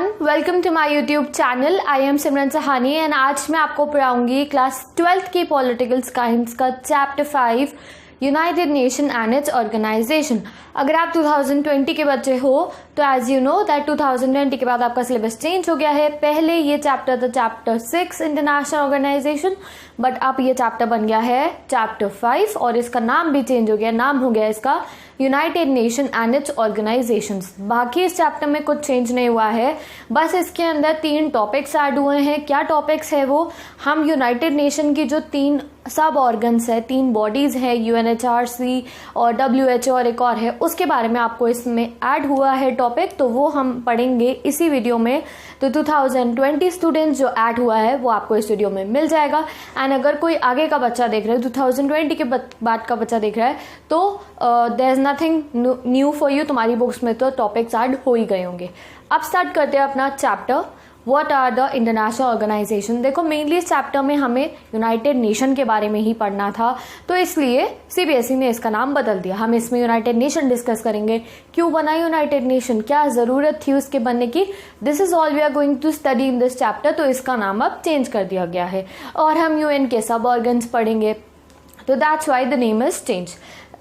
Everyone, welcome to my YouTube channel. I am Simran Sahani and आज मैं आपको पढ़ाऊंगी क्लास 12th की पॉलिटिकल साइंस का chapter 5 United Nation and its organisation. अगर आप 2020 के बच्चे हो तो एज यू नो दैट 2020 के बाद आपका सिलेबस चेंज हो गया है। पहले ये चैप्टर था चैप्टर 6 इंटरनेशनल ऑर्गेनाइजेशन, बट अब ये चैप्टर बन गया है चैप्टर 5 और इसका नाम भी चेंज हो गया। नाम हो गया इसका United Nation and it's organisations. बाकी इस चैप्टर में कुछ चेंज नहीं हुआ है, बस इसके अंदर 3 टॉपिक्स ऐड हुए हैं। क्या टॉपिक्स है वो? हम यूनाइटेड नेशन की जो 3 सब ऑर्गन्स है, 3 बॉडीज है, UNHRC और WHO और एक और है, उसके बारे में आपको इसमें ऐड हुआ है टॉपिक, तो वो हम पढ़ेंगे इसी वीडियो में। तो 2020 स्टूडेंट्स जो ऐड हुआ है वो आपको इस वीडियो में मिल जाएगा। एंड अगर कोई आगे का बच्चा देख रहा है, 2020 के बाद का बच्चा देख रहा है, तो there is nothing new for you. तुम्हारी बुक्स में तो टॉपिक्स ऐड हो ही गए होंगे। अब स्टार्ट करते हैं अपना chapter what are the international organisation. देखो, मेनली इस चैप्टर में हमें यूनाइटेड नेशन के बारे में ही पढ़ना था, तो इसलिए CBSE ने इसका नाम बदल दिया। हम इसमें यूनाइटेड नेशन डिस्कस करेंगे, क्यों बना यूनाइटेड नेशन, क्या जरूरत थी उसके बनने की। This is all we are going to study in this chapter. तो इसका नाम अब चेंज कर दिया गया है और हम UN के सब ऑर्गन्स पढ़ेंगे, तो that's why the name is change.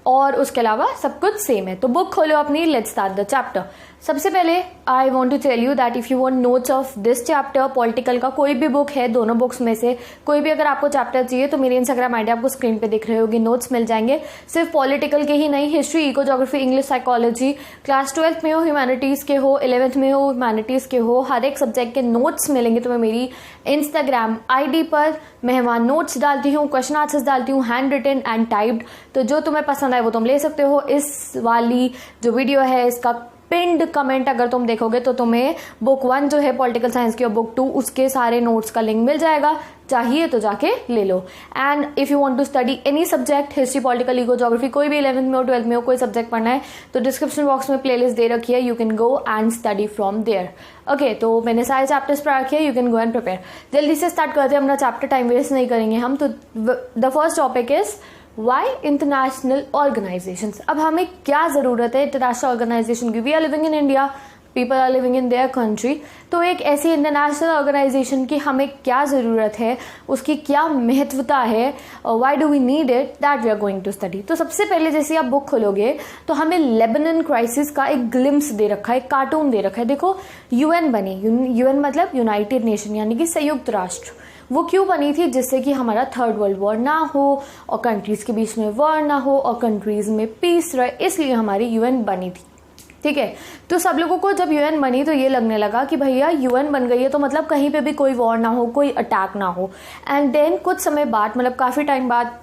और उसके अलावा सब कुछ सेम है। तो बुक खोलो अपनी, लेट्स स्टार्ट द चैप्टर। सबसे पहले I want to tell you that if you want notes of this chapter, political का कोई भी बुक है, दोनों बुक्स में से कोई भी अगर आपको चैप्टर चाहिए तो मेरी इंस्टाग्राम आईडी आपको स्क्रीन पे दिख रही होगी, नोट्स मिल जाएंगे। सिर्फ पॉलिटिकल के ही नहीं, history, eco, geography, English, psychology, class 12th में हो, ह्यूमैनिटीज के हो, 11th में हो, ह्यूमैनिटीज के हो, हर एक सब्जेक्ट के नोट्स मिलेंगे तुम्हें मेरी इंस्टाग्राम आईडी पर। मैं वहाँ नोट्स डालती हूँ, क्वेश्चन आंसर्स डालती हूँ, हैंड रिटन एंड टाइप्ड। तो जो तुम्हें पसंद आए वो तुम ले सकते हो। इस वाली जो वीडियो है इसका पिंड कमेंट अगर तुम देखोगे तो तुम्हें बुक 1 जो है पॉलिटिकल साइंस की और बुक 2 उसके सारे नोट्स का लिंक मिल जाएगा। चाहिए तो जाके ले लो। And if you want to study any subject, history, political, eco, geography, कोई भी 11th में हो, 12th में हो, कोई सब्जेक्ट पढ़ना है तो डिस्क्रिप्शन बॉक्स में प्लेलिस्ट दे रखी है, you can go and study from there. Okay, तो मैंने सारे चैप्टर्स पढ़ा रखे हैं, you can go and prepare. जल्दी से स्टार्ट करते हैं अपना चैप्टर, टाइम वेस्ट नहीं करेंगे हम। तो the first topic is why international organisations. अब हमें क्या जरूरत है इंटरनेशनल ऑर्गेनाइजेशन की? We are living in India, people are living in their country. तो एक ऐसी इंटरनेशनल ऑर्गेनाइजेशन की हमें क्या जरूरत है, उसकी क्या महत्वता है, why do we need it, that we are going to study. तो सबसे पहले जैसे आप बुक खोलोगे तो हमें लेबनान क्राइसिस का एक ग्लिम्स दे रखा है, एक कार्टून दे रखा है। देखो, UN बनी, UN मतलब यूनाइटेड नेशन यानी कि संयुक्त राष्ट्र। वो क्यों बनी थी? जिससे कि हमारा 3rd वर्ल्ड वॉर ना हो और कंट्रीज के बीच में वॉर ना हो और कंट्रीज में पीस रहे, इसलिए हमारी UN बनी थी। ठीक है, तो सब लोगों को जब UN बनी तो ये लगने लगा कि भैया UN बन गई है तो मतलब कहीं पे भी कोई वॉर ना हो, कोई अटैक ना हो। एंड देन कुछ समय बाद, मतलब काफी टाइम बाद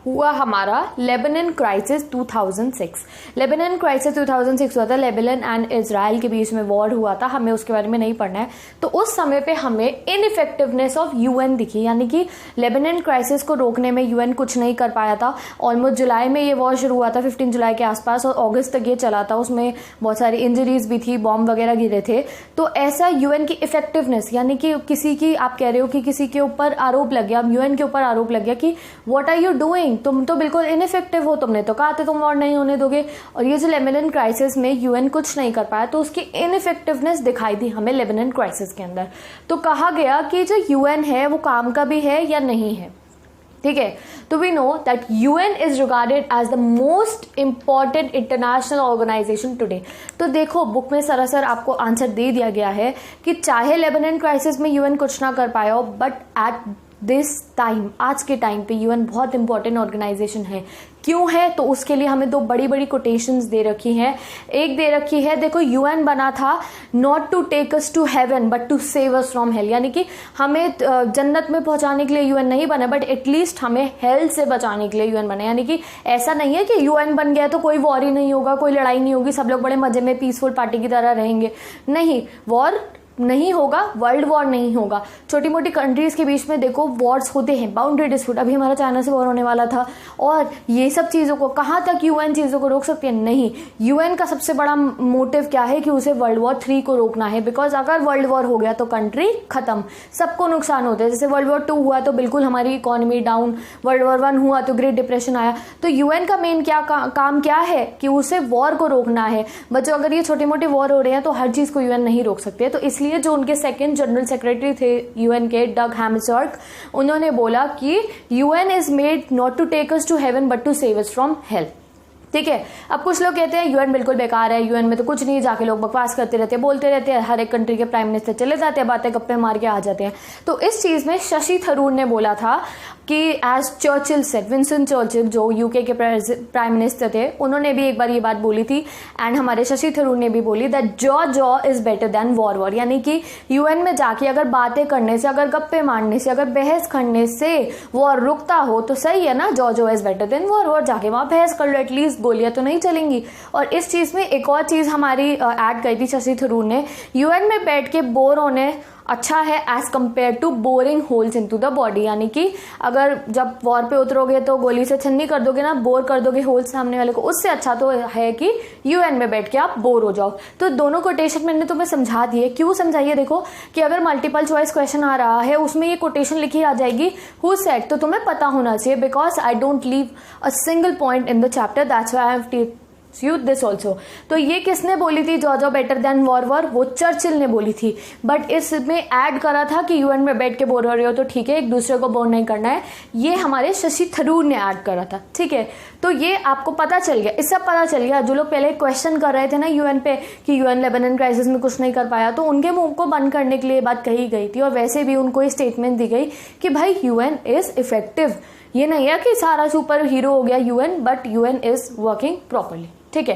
हुआ हमारा लेबनान क्राइसिस 2006। लेबनान क्राइसिस 2006 हुआ था, लेबनान एंड इजराइल के बीच में वॉर हुआ था। हमें उसके बारे में नहीं पढ़ना है। तो उस समय पे हमें इनइफेक्टिवनेस ऑफ UN दिखी, यानी कि लेबनान क्राइसिस को रोकने में UN कुछ नहीं कर पाया था। ऑलमोस्ट जुलाई में ये वॉर शुरू हुआ था, 15 जुलाई के आसपास, और अगस्त तक ये चला था। उसमें बहुत सारी इंजरीज भी थी, बॉम्ब वगैरह गिरे थे। तो ऐसा UN की इफेक्टिवनेस, यानी कि किसी की, आप कह रहे हो कि किसी के ऊपर आरोप लग गया, UN के ऊपर आरोप लग गया कि व्हाट आर यू डूइंग, तुम तो बिल्कुल इनइफेक्टिव हो, तुमने तो कहा था तुम वॉर नहीं होने दोगे। और ये जो लेबनान क्राइसिस में UN कुछ नहीं कर पाया, तो उसकी इनइफेक्टिवनेस दिखाई दी हमें लेबनान क्राइसिस के अंदर। तो कहा गया कि जो UN है वो काम का भी है या नहीं है। ठीक है, तो we know that UN is regarded as the most important international organisation today. तो देखो, बुक में सरासर आपको आंसर दे दिया गया है कि चाहे लेबनान क्राइसिस में UN कुछ ना कर पाया हो, बट एट दिस टाइम, आज के टाइम पे UN बहुत इंपॉर्टेंट ऑर्गेनाइजेशन है। क्यों है? तो उसके लिए हमें 2 बड़ी बड़ी कोटेशंस दे रखी हैं। एक दे रखी है, देखो, UN बना था not to take us to heaven but to save us from hell, यानी कि हमें जन्नत में पहुंचाने के लिए UN नहीं बना, बट एटलीस्ट हमें हेल से बचाने के लिए UN बना। यानी कि ऐसा नहीं है कि UN बन गया तो कोई वॉर ही नहीं होगा, कोई लड़ाई नहीं होगी, सब लोग बड़े मजे में पीसफुल पार्टी की तरह रहेंगे। नहीं, वॉर नहीं होगा, वर्ल्ड वॉर नहीं होगा। छोटी मोटी कंट्रीज के बीच में देखो वॉर्स होते हैं, बाउंड्री डिस्प्यूट, अभी हमारा चाइना से वॉर होने वाला था। और ये सब चीज़ों को, कहाँ तक UN चीज़ों को रोक सकती है? नहीं। UN का सबसे बड़ा मोटिव क्या है कि उसे वर्ल्ड वॉर 3 को रोकना है। बिकॉज अगर वर्ल्ड वॉर हो गया तो कंट्री खत्म, सबको नुकसान होता है। जैसे वर्ल्ड वॉर 2 हुआ तो बिल्कुल हमारी इकोनॉमी डाउन, वर्ल्ड वॉर 1 हुआ तो ग्रेट डिप्रेशन आया। तो UN का मेन क्या काम क्या है कि उसे वॉर को रोकना है। बच्चों, अगर ये छोटी मोटी वॉर हो रहे हैं तो हर चीज़ को UN नहीं रोक सकते। तो इसलिए इसलिए जो उनके सेकंड जनरल सेक्रेटरी थे यूएन के, डग हैमसवर्थ, उन्होंने बोला कि UN is made not to take us to heaven but to save us from hell. ठीक है, अब कुछ लोग कहते हैं यूएन बिल्कुल बेकार है, यूएन में तो कुछ नहीं, जाके लोग बकवास करते रहते हैं, बोलते रहते हैं, हर एक कंट्री के प्राइम मिनिस्टर चले जाते हैं, बातें गप्पे मार के आ जाते हैं। तो इस चीज़ में शशि थरूर ने बोला था कि as Churchill said, Winston Churchill जो यूके के प्राइम मिनिस्टर थे, उन्होंने भी एक बार ये बात बोली थी, एंड हमारे शशि थरूर ने भी बोली that jaw is better than war. यानी कि यूएन में जाके अगर बातें करने से, अगर गप्पे मारने से, अगर बहस करने से वॉर रुकता हो तो सही है ना, jaw is better than war. जाके वहाँ बहस कर लो, एटलीस्ट गोलियां तो नहीं चलेंगी। और इस चीज़ में एक और चीज़ हमारी ऐड करी थी शशि थरूर ने, यूएन में बैठ के बोर होने अच्छा है as compare to boring holes into the body. यानी कि अगर जब वॉर पे उतरोगे तो गोली से छन्नी कर दोगे ना, बोर कर दोगे होल्स सामने वाले को, उससे अच्छा तो है कि यूएन में बैठ के आप बोर हो जाओ। तो दोनों कोटेशन मैंने तुम्हें समझा दिए। क्यों समझाइए, देखो कि अगर मल्टीपल चॉइस क्वेश्चन आ रहा है उसमें ये कोटेशन लिखी आ जाएगी हु सेड, तो तुम्हें पता होना चाहिए, because I don't leave a single point in the chapter, that's why I have you this also. तो ये किसने बोली थी जॉ बेटर देन वॉर, वो चर्चिल ने बोली थी, बट इसमें ऐड करा था कि यूएन में बैठ के बोर हो रहे हो तो ठीक है, एक दूसरे को बोर नहीं करना है, ये हमारे शशि थरूर ने ऐड करा था। ठीक है, तो ये आपको पता चल गया, इससे पता चल गया जो लोग पहले क्वेश्चन कर रहे थे ना यूएन पे कि यूएन लेबनान क्राइसिस में कुछ नहीं कर पाया, तो उनके मुंह को बंद करने के लिए बात कही गई थी। और वैसे भी उनको ये स्टेटमेंट दी गई कि भाई यूएन इज इफेक्टिव, ये नहीं है कि सारा सुपर हीरो हो गया UN, but UN is working properly. ठीक है,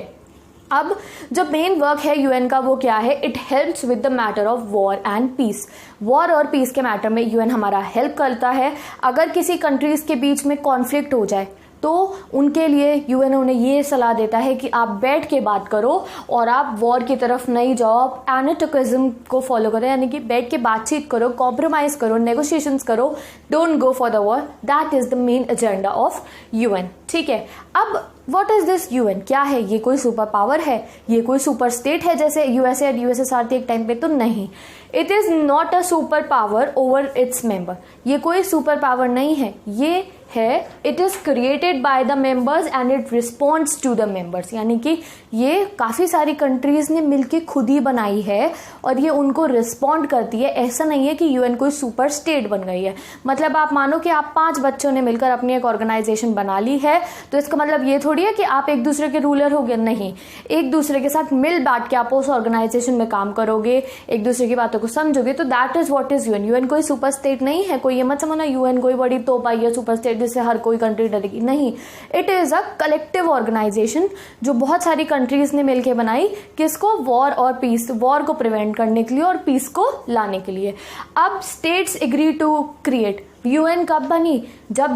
अब जो मेन वर्क है यूएन का वो क्या है, it helps with the matter of war and peace. War और पीस के मैटर में यूएन हमारा हेल्प करता है। अगर किसी कंट्रीज के बीच में कॉन्फ्लिक्ट हो जाए तो उनके लिए यूएन उन्हें ये सलाह देता है कि आप बैठ के बात करो और आप वॉर की तरफ नहीं जाओ, आप एनाटोकिज्म को फॉलो करो, यानी कि बैठ के बातचीत करो, कॉम्प्रोमाइज करो, नेगोशिएशंस करो, don't go for the war. That is the main agenda of UN. ठीक है, अब व्हाट इज दिस यूएन, क्या है ये, कोई सुपर पावर है, ये कोई सुपर स्टेट है जैसे यूएसए और यूएसएसआर थी एक टाइम पे, तो नहीं, it is not a super power over its member. ये कोई सुपर पावर नहीं है, ये है it is created by the members and it responds to the members. यानी कि ये काफी सारी कंट्रीज ने मिलके खुद ही बनाई है और ये उनको रिस्पॉन्ड करती है। ऐसा नहीं है कि यूएन कोई सुपर स्टेट बन गई है। मतलब आप मानो कि आप 5 बच्चों ने मिलकर अपनी एक ऑर्गेनाइजेशन बना ली है, तो इसका मतलब ये थोड़ी है कि आप एक दूसरे के रूलर हो गए, नहीं, एक दूसरे के साथ मिल बांट के आप उस ऑर्गेनाइजेशन में काम करोगे, एक दूसरे की बातों को समझोगे, तो that is what is UN. UN कोई सुपर स्टेट नहीं है, कोई ये मत समझना यूएन कोई बड़ी तोप आई है सुपर स्टेट जिससे हर कोई कंट्री डरेगी, नहीं, it is a collective organisation जो बहुत सारी कंट्रीज ने मिलकर बनाई, किसको, वॉर और पीस, वॉर को प्रिवेंट करने के लिए और पीस को लाने के लिए। अब states agree to create, UN कब बनी, जब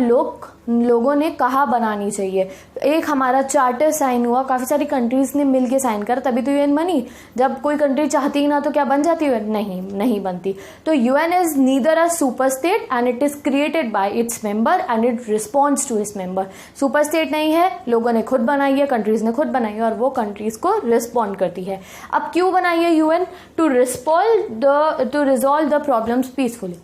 लोगों ने कहा बनानी चाहिए, एक हमारा चार्टर साइन हुआ, काफी सारी कंट्रीज ने मिलके साइन कर, तभी तो यूएन बनी। जब कोई कंट्री चाहती ही ना तो क्या बन जाती है, नहीं बनती। तो UN is neither a super state and it is created by its member and it responds to its member. Super state नहीं है, लोगों ने खुद बनाई है, कंट्रीज ने खुद बनाई है और वो कंट्रीज को रिस्पॉन्ड करती है। अब क्यों बनाई है UN, to resolve the problems peacefully.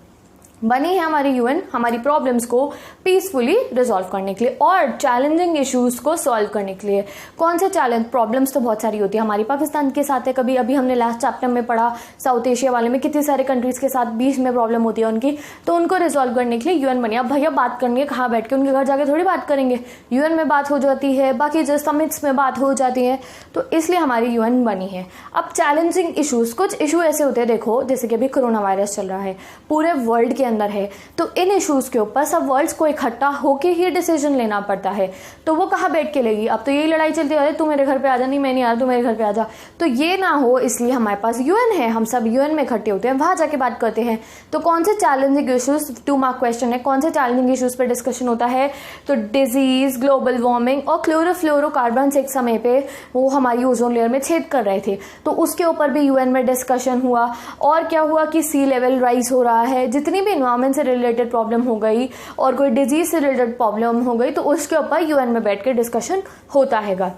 बनी है हमारी यूएन हमारी प्रॉब्लम्स को पीसफुली रिजॉल्व करने के लिए और चैलेंजिंग इश्यूज को सॉल्व करने के लिए। कौन से चैलेंज, प्रॉब्लम्स तो बहुत सारी होती है, हमारी पाकिस्तान के साथ है, कभी अभी हमने लास्ट चैप्टर में पढ़ा साउथ एशिया वाले में कितने सारे कंट्रीज के साथ बीच में प्रॉब्लम होती है उनकी, तो उनको रिजॉल्व करने के लिए यूएन बनी। अब भैया बात करनी है कहाँ बैठ के, उनके घर जाके थोड़ी बात करेंगे, यूएन में बात हो जाती है, बाकी जो समिट्स में बात हो जाती है, तो इसलिए हमारी यूएन बनी है। अब चैलेंजिंग इशूज, कुछ इशू ऐसे होते हैं, देखो जैसे कि अभी कोरोना वायरस चल रहा है पूरे वर्ल्ड के अंदर है, तो इन इश्यूज के ऊपर सब वर्ल्ड्स को इकट्ठा होके ही डिसीजन लेना पड़ता है, तो वो कहाँ बैठ के लेगी। अब तो यही लड़ाई चलती है, तू मेरे घर पे आ जा, नहीं मैं नहीं आ रहा, तू मेरे घर पे आ जा, तो ये ना हो, इसलिए हमारे पास यूएन है, हम सब यूएन में इकट्ठे होते हैं, वहां जाके बात करते हैं। तो कौन से चैलेंजिंग इश्यूज, 2 मार्क क्वेश्चन है, कौन से चैलेंजिंग इश्यूज पर डिस्कशन होता है, तो डिजीज, ग्लोबल वार्मिंग और क्लोरोफ्लोरोकार्बन्स एक समय पे वो हमारी ओजोन लेयर में छेद कर रहे थे, तो उसके ऊपर भी यूएन में डिस्कशन हुआ। और क्या हुआ कि सी लेवल राइज हो रहा है, जितनी भी एनवायरमेंट से रिलेटेड प्रॉब्लम हो गई और कोई डिजीज से रिलेटेड प्रॉब्लम हो गई, तो उसके ऊपर यूएन में बैठ के डिस्कशन होता हैगा।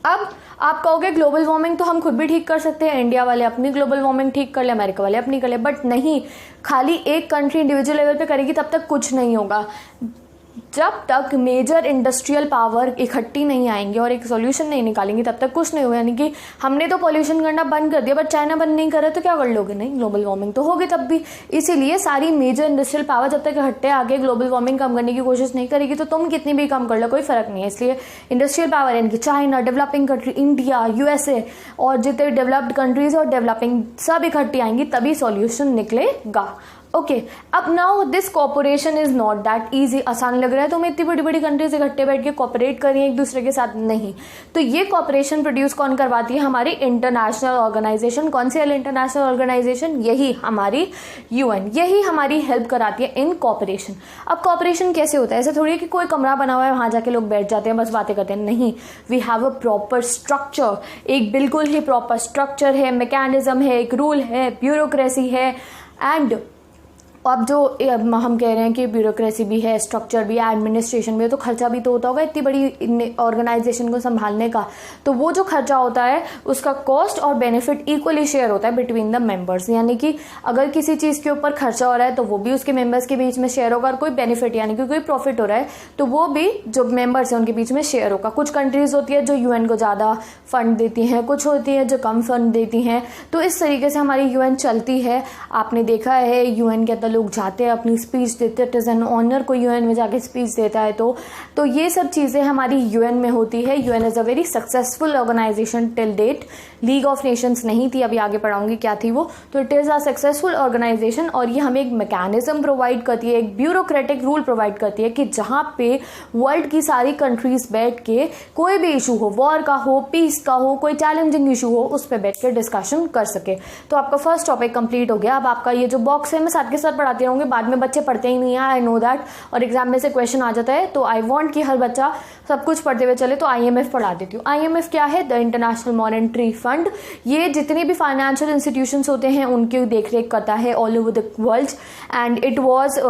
अब आप कहोगे ग्लोबल वार्मिंग तो हम खुद भी ठीक कर सकते हैं, इंडिया वाले अपनी ग्लोबल वार्मिंग ठीक कर ले, अमेरिका वाले अपनी कर ले, बट नहीं, खाली एक कंट्री इंडिविजुअल लेवल पे करेगी तब तक कुछ नहीं होगा। जब तक मेजर इंडस्ट्रियल पावर इकट्ठी नहीं आएंगे और एक सॉल्यूशन नहीं निकालेंगे तब तक कुछ नहीं होगा। यानी कि हमने तो पॉल्यूशन करना बंद कर दिया, बट चाइना बंद नहीं करे तो क्या कर लोगे? नहीं, ग्लोबल वार्मिंग तो होगी तब भी। इसीलिए सारी मेजर इंडस्ट्रियल पावर जब तक इकट्ठे आगे ग्लोबल वार्मिंग कम करने की कोशिश नहीं करेगी तो तुम कितनी भी कम कर लो, कोई फर्क नहीं है। इसलिए इंडस्ट्रियल पावर यानी कि China, developing country India, USA और जितने डेवलप्ड कंट्रीज और डेवलपिंग सब इकट्ठी आएंगी तभी सॉल्यूशन निकलेगा। ओके, अब now this cooperation is not that easy. आसान लग रहा है तुम्हें इतनी बड़ी बड़ी कंट्रीज इकट्ठे बैठ के कॉपरेट कर रही है एक दूसरे के साथ? नहीं। तो ये कॉपरेशन प्रोड्यूस कौन करवाती है? हमारी इंटरनेशनल ऑर्गेनाइजेशन। कौन सी इंटरनेशनल ऑर्गेनाइजेशन? यही हमारी यूएन, यही हमारी हेल्प कराती है इन कॉपरेशन। अब कॉपरेशन कैसे होता है? ऐसे थोड़ी है कि कोई कमरा बना हुआ है वहां जाके लोग बैठ जाते हैं बस बातें करते हैं। नहीं, we have a proper structure, एक बिल्कुल ही प्रॉपर स्ट्रक्चर है, मैकेनिज्म है, एक रूल है, ब्यूरोक्रेसी है। एंड अब जो हम कह रहे हैं कि ब्यूरोक्रेसी भी है, स्ट्रक्चर भी है, एडमिनिस्ट्रेशन भी है, तो खर्चा भी तो होता होगा इतनी बड़ी ऑर्गेनाइजेशन को संभालने का। तो वो जो खर्चा होता है उसका कॉस्ट और बेनिफिट इक्वली शेयर होता है बिटवीन द मेंबर्स। यानी कि अगर किसी चीज़ के ऊपर खर्चा हो रहा है तो वो भी उसके मेंबर्स के बीच में शेयर होगा, और कोई बेनिफिट यानी कि कोई प्रॉफिट हो रहा है तो वो भी जो मेंबर्स हैं उनके बीच में शेयर होगा। कुछ कंट्रीज होती है जो यूएन को ज़्यादा फंड देती हैं, कुछ होती है जो कम फंड देती हैं। तो इस तरीके से हमारी यूएन चलती है। आपने देखा है यूएन के अंदर लोग जाते हैं, अपनी स्पीच देते हैं, इट इज़ एन ऑनर कोई यूएन में जाके स्पीच देता है। तो ये सब चीज़ें हमारी यूएन में होती है। UN is a very successful organisation till date. League of Nations नहीं थी, अभी आगे पढ़ाऊंगी क्या थी वो। तो it is a successful organisation और ये हमें एक मैकेनिज्म प्रोवाइड करती है, एक ब्यूरोक्रेटिक रूल प्रोवाइड करती है कि जहाँ पे वर्ल्ड की सारी कंट्रीज बैठ के कोई भी इशू हो, वॉर का हो, पीस का हो, कोई चैलेंजिंग इशू हो, उस पर बैठ के डिस्कशन कर सके। तो आपका फर्स्ट टॉपिक कंप्लीट हो गया। अब आपका ये जो बॉक्स है मैं साथ के साथ पढ़ाती रहूंगी, बाद में बच्चे पढ़ते ही नहीं है, आई नो दैट, और एग्जाम में से क्वेश्चन आ जाता है। तो आई वांट कि हर बच्चा सब कुछ पढ़ते हुए चले। तो आईएमएफ पढ़ा देती हूँ। आईएमएफ क्या है? The international monetary fund. ये जितने भी फाइनेंशियल इंस्टीट्यूशंस होते हैं उनकी देखरेख करता है all over the world. And it was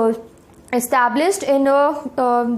established in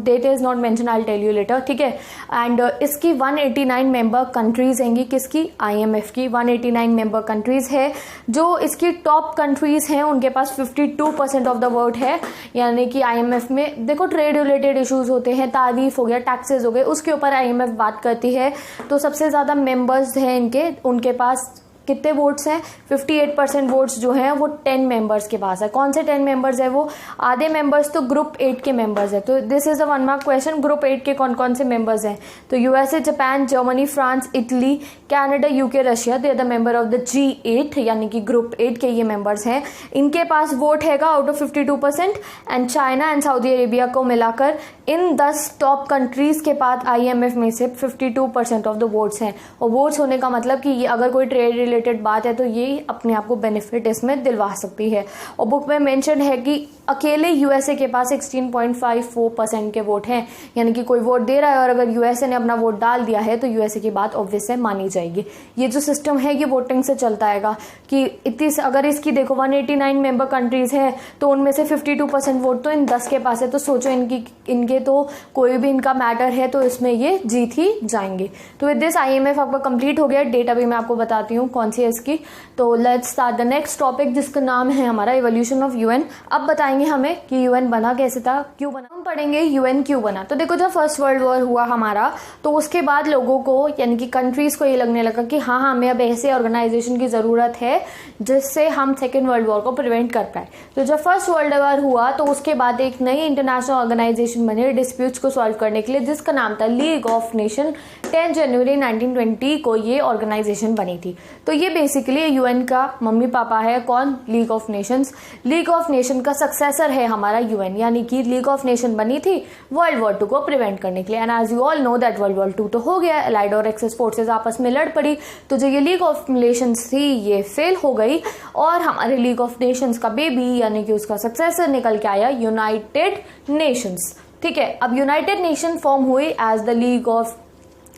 date is not mentioned, I'll tell you later, ठीक है। एंड इसकी 189 मेंबर कंट्रीज हैंगी। किसकी? IMF की 189 मेंबर कंट्रीज है। जो इसकी टॉप कंट्रीज हैं उनके पास 52% ऑफ द वोट है। यानी कि IMF में देखो ट्रेड रिलेटेड इश्यूज होते हैं, तारीफ हो गया, टैक्सेस हो गए, उसके ऊपर IMF बात करती है। तो सबसे ज़्यादा मेंबर्स हैं उनके पास कितने वोट्स हैं? 58% वोट्स जो हैं वो 10 मेंबर्स के पास है। कौन से 10 मेंबर्स है वो? आधे मेंबर्स तो ग्रुप 8 के मेंबर्स है। तो this is a 1 mark question. Group 8 के कौन कौन से मेंबर्स हैं? तो USA, Japan, Germany, France, Italy, Canada, UK, Russia, they are the member of the G8 यानी कि ग्रुप 8 के ये मेंबर्स हैं। इनके पास वोट हैगा out of 52%। And China and Saudi Arabia को मिलाकर इन 10 टॉप कंट्रीज के पास IMF में से 52% ऑफ द वोट्स हैं। और वोट्स होने का मतलब कि ये अगर कोई ट्रेड रिलेटेड बात है तो ये अपने आप को बेनिफिट इसमें दिलवा सकती है। और बुक में मेंशन है कि अकेले यूएसए के पास 16.54% के वोट हैं। यानी कि कोई वोट दे रहा है और अगर यूएसए ने अपना वोट डाल दिया है तो यूएसए की बात ऑब्वियस है मानी जाएगी। ये जो सिस्टम है ये वोटिंग से चलता है कि इतनी अगर इसकी देखो 189 मेंबर कंट्रीज है तो उनमें से 52% वोट तो इन 10 के पास है। तो सोचो इनके तो कोई भी इनका मैटर है तो इसमें ये जीत ही जाएंगे। तो विद दिस IMF आपका कंप्लीट हो गया। डेट अभी मैं आपको बताती हूँ कौन सी है इसकी। तो let's start the next topic जिसका नाम है हमारा इवोल्यूशन ऑफ यूएन। अब बताएंगे हमें कि यूएन बना कैसे था, क्यों बना। हम पढ़ेंगे यूएन क्यों बना। तो देखो जब फर्स्ट वर्ल्ड वॉर हुआ हमारा तो उसके बाद लोगों को यानी कि कंट्रीज को ये लगने लगा कि हाँ हमें अब ऐसे ऑर्गेनाइजेशन की जरूरत है जिससे हम सेकेंड वर्ल्ड वॉर को प्रिवेंट कर पाए। तो जब फर्स्ट वर्ल्ड वॉर हुआ तो उसके बाद एक नई इंटरनेशनल ऑर्गेनाइजेशन बनी डिस्प्यूट्स को सॉल्व करने के लिए जिसका नाम था लीग ऑफ नेशन। 10 जनवरी 1920 को ये ऑर्गेनाइजेशन बनी थी। तो ये बेसिकली यूएन का मम्मी पापा है। कौन? League of Nations. League of nation का सक्सेसर है हमारा यूएन। यानी कि लीग ऑफ नेशन बनी थी वर्ल्ड वॉर 2 को प्रिवेंट करने के लिए। And as you all know that world war 2 तो हो गया, अलाइड और एक्सेस फोर्सेस आपस में लड़ पड़ी। तो जो ये लीग ऑफ नेशंस थी ये फेल हो गई और हमारे लीग ऑफ नेशंस का बेबी यानी कि उसका सक्सेसर निकल के आया यूनाइटेड नेशंस। ठीक है, अब यूनाइटेड नेशन फॉर्म हुई as the League of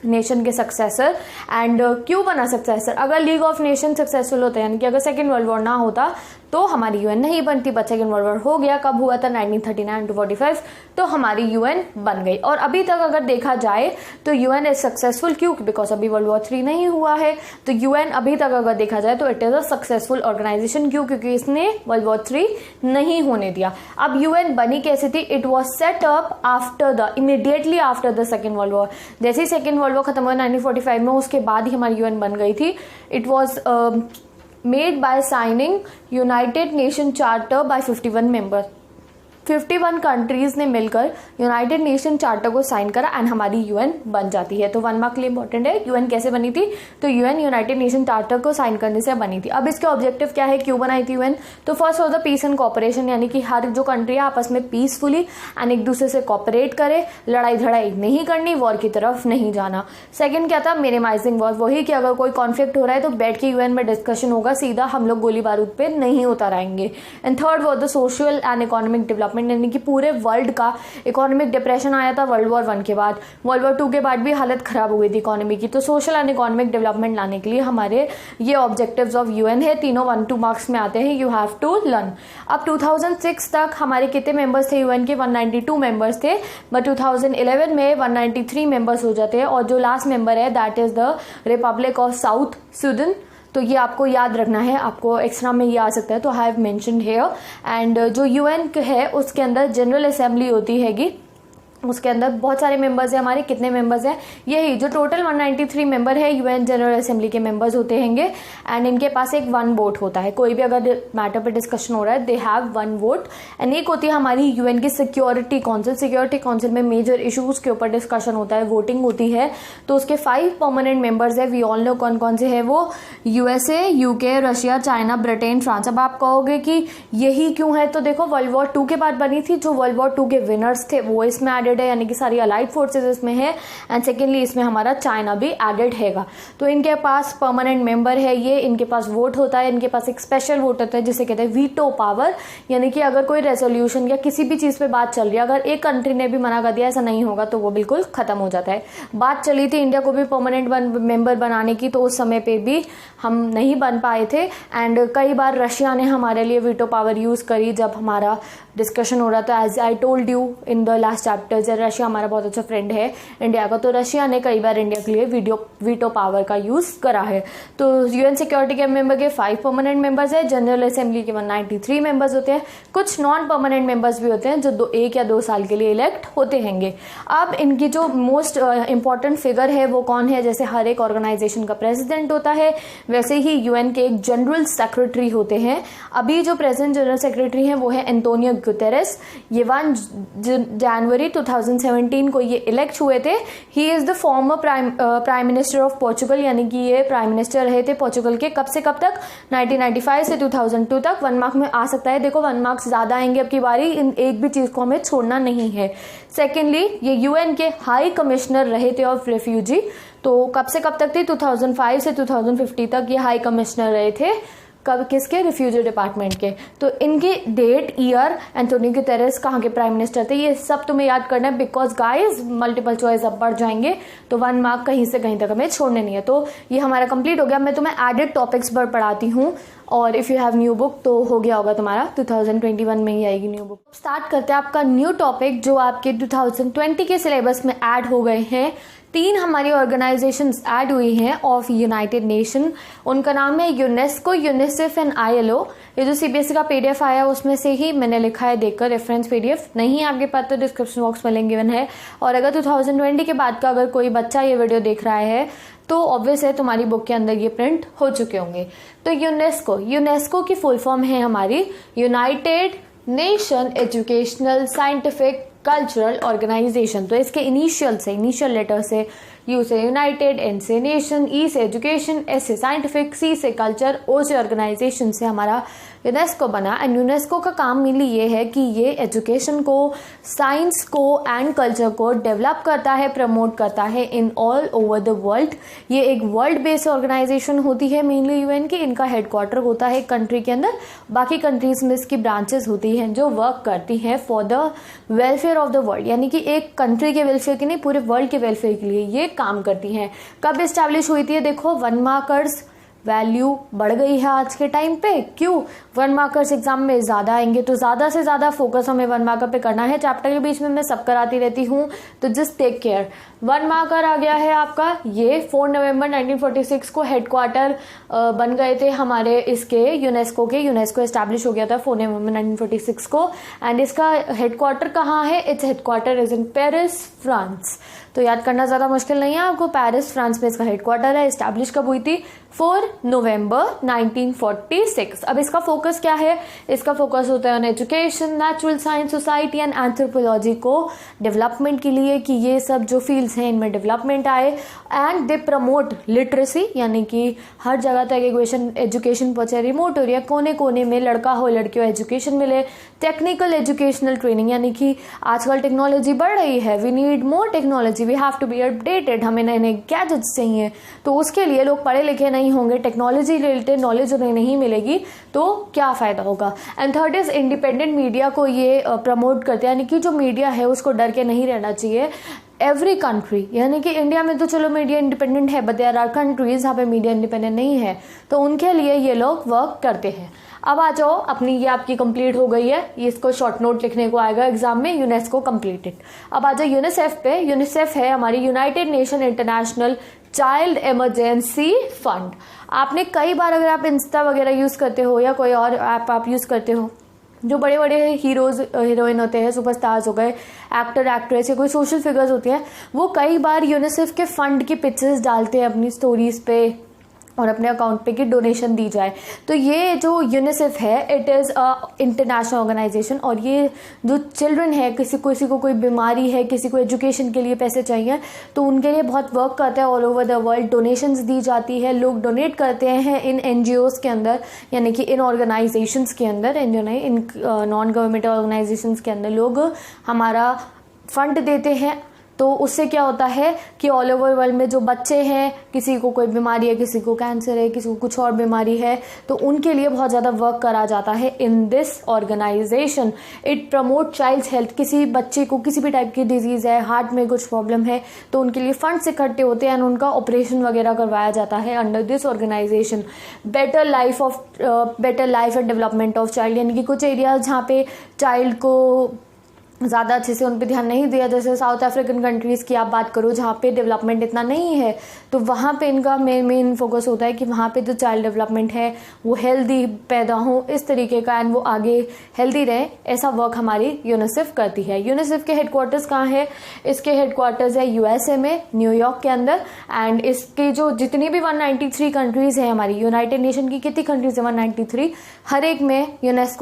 Nation के सक्सेसर। एंड क्यों बना सक्सेसर? अगर लीग ऑफ नेशन सक्सेसफुल होता यानी कि अगर सेकेंड वर्ल्ड वॉर ना होता तो हमारी यूएन नहीं बनती। बट सेकेंड वर्ल्ड वॉर हो गया, कब हुआ था 1939 to 45, तो हमारी यूएन बन गई। और अभी तक अगर देखा जाए तो यूएन इज सक्सेसफुल, क्यों? बिकॉज अभी वर्ल्ड वॉर 3 नहीं हुआ है, तो यूएन अभी तक अगर देखा जाए तो it is a successful organisation. क्यों? क्योंकि इसने वर्ल्ड वॉर 3 नहीं होने दिया। अब यूएन बनी कैसे थी? It was set up immediately after the second world war. जैसे ही सेकेंड वर्ल्ड वॉर खत्म हुआ 1945 में, उसके बाद ही हमारी यूएन बन गई थी। It was made by signing United Nation charter by 51 member. 51 countries ने मिलकर यूनाइटेड नेशन चार्टर को साइन करा एंड हमारी यूएन बन जाती है। तो 1 मार्क के लिए इंपॉर्टेंट है, यूएन कैसे बनी थी? तो यूएन यूनाइटेड नेशन चार्टर को साइन करने से बनी थी। अब इसके ऑब्जेक्टिव क्या है, क्यों बनाई थी यूएन? तो first of the peace and cooperation, यानी कि हर जो कंट्री है आपस में पीसफुली एंड एक दूसरे से कॉपरेट करे, लड़ाई झड़ाई नहीं करनी, वॉर की तरफ नहीं जाना। सेकेंड क्या था? मिनिमाइजिंग वॉर, वही कि अगर कोई कॉन्फ्लिक्ट हो रहा है तो बैठ के यूएन में डिस्कशन होगा, सीधा हम लोग गोली बारूद पे नहीं उतर आएंगे। And third was the social and economic development, यानी कि पूरे वर्ल्ड का इकोनॉमिक डिप्रेशन आया था वर्ल्ड वॉर 1 के बाद। वर्ल्ड वॉर 2 के बाद भी हालत खराब हो गई थी इकोनॉमी की। तो सोशल एंड इकोनॉमिक डेवलपमेंट लाने के लिए हमारे ये ऑब्जेक्टिव्स ऑफ यूएन है, तीनों 1-2 मार्क्स में आते हैं, यू हैव टू लर्न। अब 2006 तक हमारे कितने मेंबर्स थे यूएन के? 192 मेंबर्स थे, बट 2011 में 193 मेंबर्स हो जाते हैं। और जो लास्ट मेंबर है that is the Republic of south Sudan. तो ये आपको याद रखना है, आपको एक्स्ट्रा में ये आ सकता है, तो I have mentioned here. And जो यूएन है उसके अंदर जनरल असेंबली होती हैगी, उसके अंदर बहुत सारे मेंबर्स हैं हमारे। कितने मेंबर्स हैं? यही जो टोटल 193 मेंबर है यूएन जनरल असेंबली के मेंबर्स होते हैंगे। एंड इनके पास एक 1 वोट होता है, कोई भी अगर मैटर पे डिस्कशन हो रहा है दे हैव 1 वोट। एंड एक होती है हमारी यूएन की सिक्योरिटी काउंसिल। सिक्योरिटी काउंसिल में मेजर इशूज के ऊपर डिस्कशन होता है, वोटिंग होती है। तो उसके 5 परमानेंट मेंबर्स है, वी ऑल नो कौन कौन से है वो, USA, UK, Russia, China, Britain, France. अब आप कहोगे कि यही क्यों है? तो देखो वर्ल्ड वॉर 2 के बाद बनी थी, जो वर्ल्ड वॉर 2 के विनर्स थे वो इसमें एडेड है, यानी कि सारी अलाइड फोर्सेस इसमें है। एंड सेकेंडली इसमें हमारा चाइना भी एडेड हैगा। तो इनके पास परमानेंट मेंबर है ये, इनके पास वोट होता है, इनके पास एक स्पेशल वोट होता है जिसे कहते हैं वीटो पावर, यानी कि अगर कोई रेजोल्यूशन या किसी भी चीज पे बात चल रही है, अगर एक कंट्री ने भी मना कर दिया ऐसा नहीं होगा तो वो बिल्कुल खत्म हो जाता है। बात चली थी इंडिया को भी परमानेंट मेंबर बनाने की, तो उस समय पे भी हम नहीं बन पाए थे। एंड कई बार रशिया ने हमारे लिए वीटो पावर यूज करी जब हमारा डिस्कशन हो रहा था। As I told you in the last chapters, Russia हमारा बहुत अच्छा फ्रेंड है इंडिया का, तो रशिया ने कई बार इंडिया के लिए वीटो पावर का यूज करा है। तो यूएन सिक्योरिटी के मेंबर के 5 परमानेंट मेंबर्स है, जनरल असेंबली के 193 मेंबर्स होते हैं, कुछ नॉन परमानेंट मेंबर्स भी होते हैं जो 1 या 2 साल के लिए इलेक्ट होते हैंगे। अब इनकी जो मोस्ट इंपॉर्टेंट फिगर है वो कौन है? जैसे हर एक ऑर्गेनाइजेशन का प्रेसिडेंट होता है, वैसे ही यूएन के एक जनरल सेक्रेटरी होते हैं। अभी जो प्रेजेंट जनरल सेक्रेटरी है वो है एंटोनियो गुतेरेस। ये 1 जनवरी 2017 को ये इलेक्ट हुए थे। He is the former prime minister of Portugal, यानी कि ये प्राइम मिनिस्टर रहे थे पोर्चुगल के कब से कब तक? 1995 से 2002 तक। 1 मार्क में आ सकता है, देखो 1 मार्क्स ज्यादा आएंगे अब की बारी, इन एक भी चीज को हमें छोड़ना नहीं है। सेकेंडली ये यूएन के हाई कमिश्नर रहे थे ऑफ रेफ्यूजी, तो कब से कब तक थे? 2005 से 2050 तक ये हाई कमिश्नर रहे थे। कब? किसके? रिफ्यूजी डिपार्टमेंट के। तो इनके डेट, ईयर, एंटोनियो गुतेरेस कहाँ के प्राइम मिनिस्टर थे, ये सब तुम्हें याद करना है, बिकॉज गाइस मल्टीपल चॉइस अब बढ़ जाएंगे तो 1 मार्क कहीं से कहीं तक हमें छोड़ने नहीं है। तो ये हमारा कंप्लीट हो गया। मैं तुम्हें एडेड टॉपिक्स पर पढ़ाती हूँ, और if you have new book तो हो गया होगा तुम्हारा, 2021 में ही आएगी न्यू बुक। स्टार्ट करते हैं आपका न्यू टॉपिक जो आपके 2020 के सिलेबस में ऐड हो गए हैं। 3 हमारी ऑर्गेनाइजेशंस ऐड हुई हैं ऑफ यूनाइटेड नेशन। उनका नाम है यूनेस्को, यूनिसेफ एंड ILO। ये जो सीबीएसई का PDF आया उसमें से ही मैंने लिखा है, देखकर रेफरेंस PDF नहीं आपके पास तो डिस्क्रिप्शन बॉक्स में लिंक गिवन है। और अगर 2020 के बाद का अगर कोई बच्चा ये वीडियो देख रहा है तो ऑब्वियस है तुम्हारी बुक के अंदर ये प्रिंट हो चुके होंगे। तो यूनेस्को की फुल फॉर्म है हमारी United Nation educational scientific cultural organisation. तो इसके इनिशियल लेटर से यू से यूनाइटेड, एन से नेशन, ई से एजुकेशन, एस से साइंटिफिक, सी से कल्चर, ओ से ऑर्गेनाइजेशन से हमारा यूनेस्को बना। एंड यूनेस्को का काम मेनली ये है कि ये एजुकेशन को, साइंस को एंड कल्चर को डेवलप करता है, प्रमोट करता है in all over the world. ये एक वर्ल्ड बेस्ड ऑर्गेनाइजेशन होती है मेनली यूएन की। इनका हेडक्वार्टर होता है कंट्री के अंदर, बाकी कंट्रीज में इसकी ब्रांचेस होती हैं जो वर्क करती हैं for the welfare of the world, यानी कि एक कंट्री के वेलफेयर के नहीं, पूरे वर्ल्ड के वेलफेयर के लिए ये काम करती हैं। कब एस्टैब्लिश हुई थी? देखो 1 मार्कर्स वैल्यू बढ़ गई है आज के टाइम पे। क्यों? 1 मार्कर्स एग्जाम में ज़्यादा आएंगे, तो ज़्यादा से ज़्यादा फोकस हमें 1 मार्कर पे करना है। चैप्टर के बीच में मैं सब कराती रहती हूँ, तो जस्ट टेक केयर। 1 मार्कर आ गया है आपका। ये 4 नवंबर 1946 को हेडक्वार्टर बन गए थे हमारे इसके यूनेस्को के। यूनेस्को एस्टैब्लिश हो गया था 4 नवंबर 1946 को। एंड इसका हेडक्वार्टर कहाँ है? Its headquarter is in Paris, France. तो याद करना ज़्यादा मुश्किल नहीं है आपको, पेरिस फ्रांस में इसका हेडक्वार्टर है। एस्टैब्लिश कब हुई थी? 4 नवंबर 1946। अब इसका फोकस क्या है? इसका फोकस होता है on education, natural science, society and anthropology को डेवलपमेंट के लिए, कि ये सब जो फील्ड्स हैं इनमें डेवलपमेंट आए। एंड दे प्रमोट लिटरेसी, यानी कि हर जगह तक एजुकेशन पहुंचे, रिमोट एरिया कोने कोने में लड़का हो लड़की हो एजुकेशन मिले। टेक्निकल एजुकेशनल ट्रेनिंग, यानी कि आजकल टेक्नोलॉजी बढ़ रही है, we need more technology, we have to be updated, हमें नए नए गैजेट्स चाहिए। तो उसके लिए लोग पढ़े लिखे नहीं होंगे, टेक्नोलॉजी रिलेटेड नॉलेज उन्हें नहीं मिलेगी, तो क्या फ़ायदा होगा। And third is independent media को ये प्रमोट करते हैं, यानी कि जो मीडिया है उसको डर के नहीं रहना चाहिए। एवरी कंट्री, यानी कि इंडिया में तो चलो मीडिया इंडिपेंडेंट है, बट देयर आर कंट्रीज जहाँ पे मीडिया इंडिपेंडेंट नहीं है, तो उनके लिए ये लोग वर्क करते हैं। अब आ जाओ, अपनी ये आपकी कंप्लीट हो गई है, ये इसको शॉर्ट नोट लिखने को आएगा एग्जाम में, यूनेस्को कंप्लीटेड। अब आ जाओ यूनिसेफ पे। यूनिसेफ है हमारी United nation international child emergency fund. आपने कई बार, अगर आप इंस्टा वगैरह यूज करते हो या कोई और ऐप आप यूज करते हो, जो बड़े बड़े हीरोज हीरोइन होते हैं, सुपरस्टार्स हो गए, एक्टर एक्ट्रेस या कोई सोशल फिगर्स होती हैं, वो कई बार यूनिसेफ के फंड की पिक्चर्स डालते हैं अपनी स्टोरीज पे और अपने अकाउंट पे कि डोनेशन दी जाए। तो ये जो यूनिसेफ है, it is a international organisation, और ये जो चिल्ड्रन है, किसी को कोई बीमारी है, किसी को एजुकेशन के लिए पैसे चाहिए, तो उनके लिए बहुत वर्क करता है। All over the world donations दी जाती है, लोग डोनेट करते हैं इन NGOs के अंदर, यानी कि इन ऑर्गेनाइजेशंस के अंदर, इन नॉन गवर्नमेंट ऑर्गेनाइजेशंस के अंदर लोग हमारा फंड देते हैं। तो उससे क्या होता है कि ऑल ओवर वर्ल्ड में जो बच्चे हैं, किसी को कोई बीमारी है, किसी को कैंसर है, किसी को कुछ और बीमारी है, तो उनके लिए बहुत ज़्यादा वर्क करा जाता है in this organisation. It promote child's health, किसी बच्चे को किसी भी टाइप की डिजीज़ है, हार्ट में कुछ प्रॉब्लम है, तो उनके लिए फंड्स इकट्ठे होते हैं एंड उनका ऑपरेशन वगैरह करवाया जाता है under this organisation. Better life and development of child, यानी कि कुछ एरियाज जहाँ पे चाइल्ड को ज़्यादा अच्छे से उन पे ध्यान नहीं दिया, जैसे साउथ अफ्रीकन कंट्रीज़ की आप बात करो जहाँ पे डेवलपमेंट इतना नहीं है, तो वहाँ पे इनका मेन फोकस होता है कि वहाँ पे जो चाइल्ड डेवलपमेंट है वो हेल्दी पैदा हो इस तरीके का, एंड वो आगे हेल्दी रहे, ऐसा वर्क हमारी यूनिसेफ करती है। यूनिसेफ के हेडक्वार्टर्स कहाँ है? इसके हेडक्वार्टर्स है USA में, न्यूयॉर्क के अंदर। एंड इसके जो जितनी भी 193 कंट्रीज़ हैं हमारी, यूनाइटेड नेशन की कितनी कंट्रीज़ है? 193। हर एक में यूनिसेफ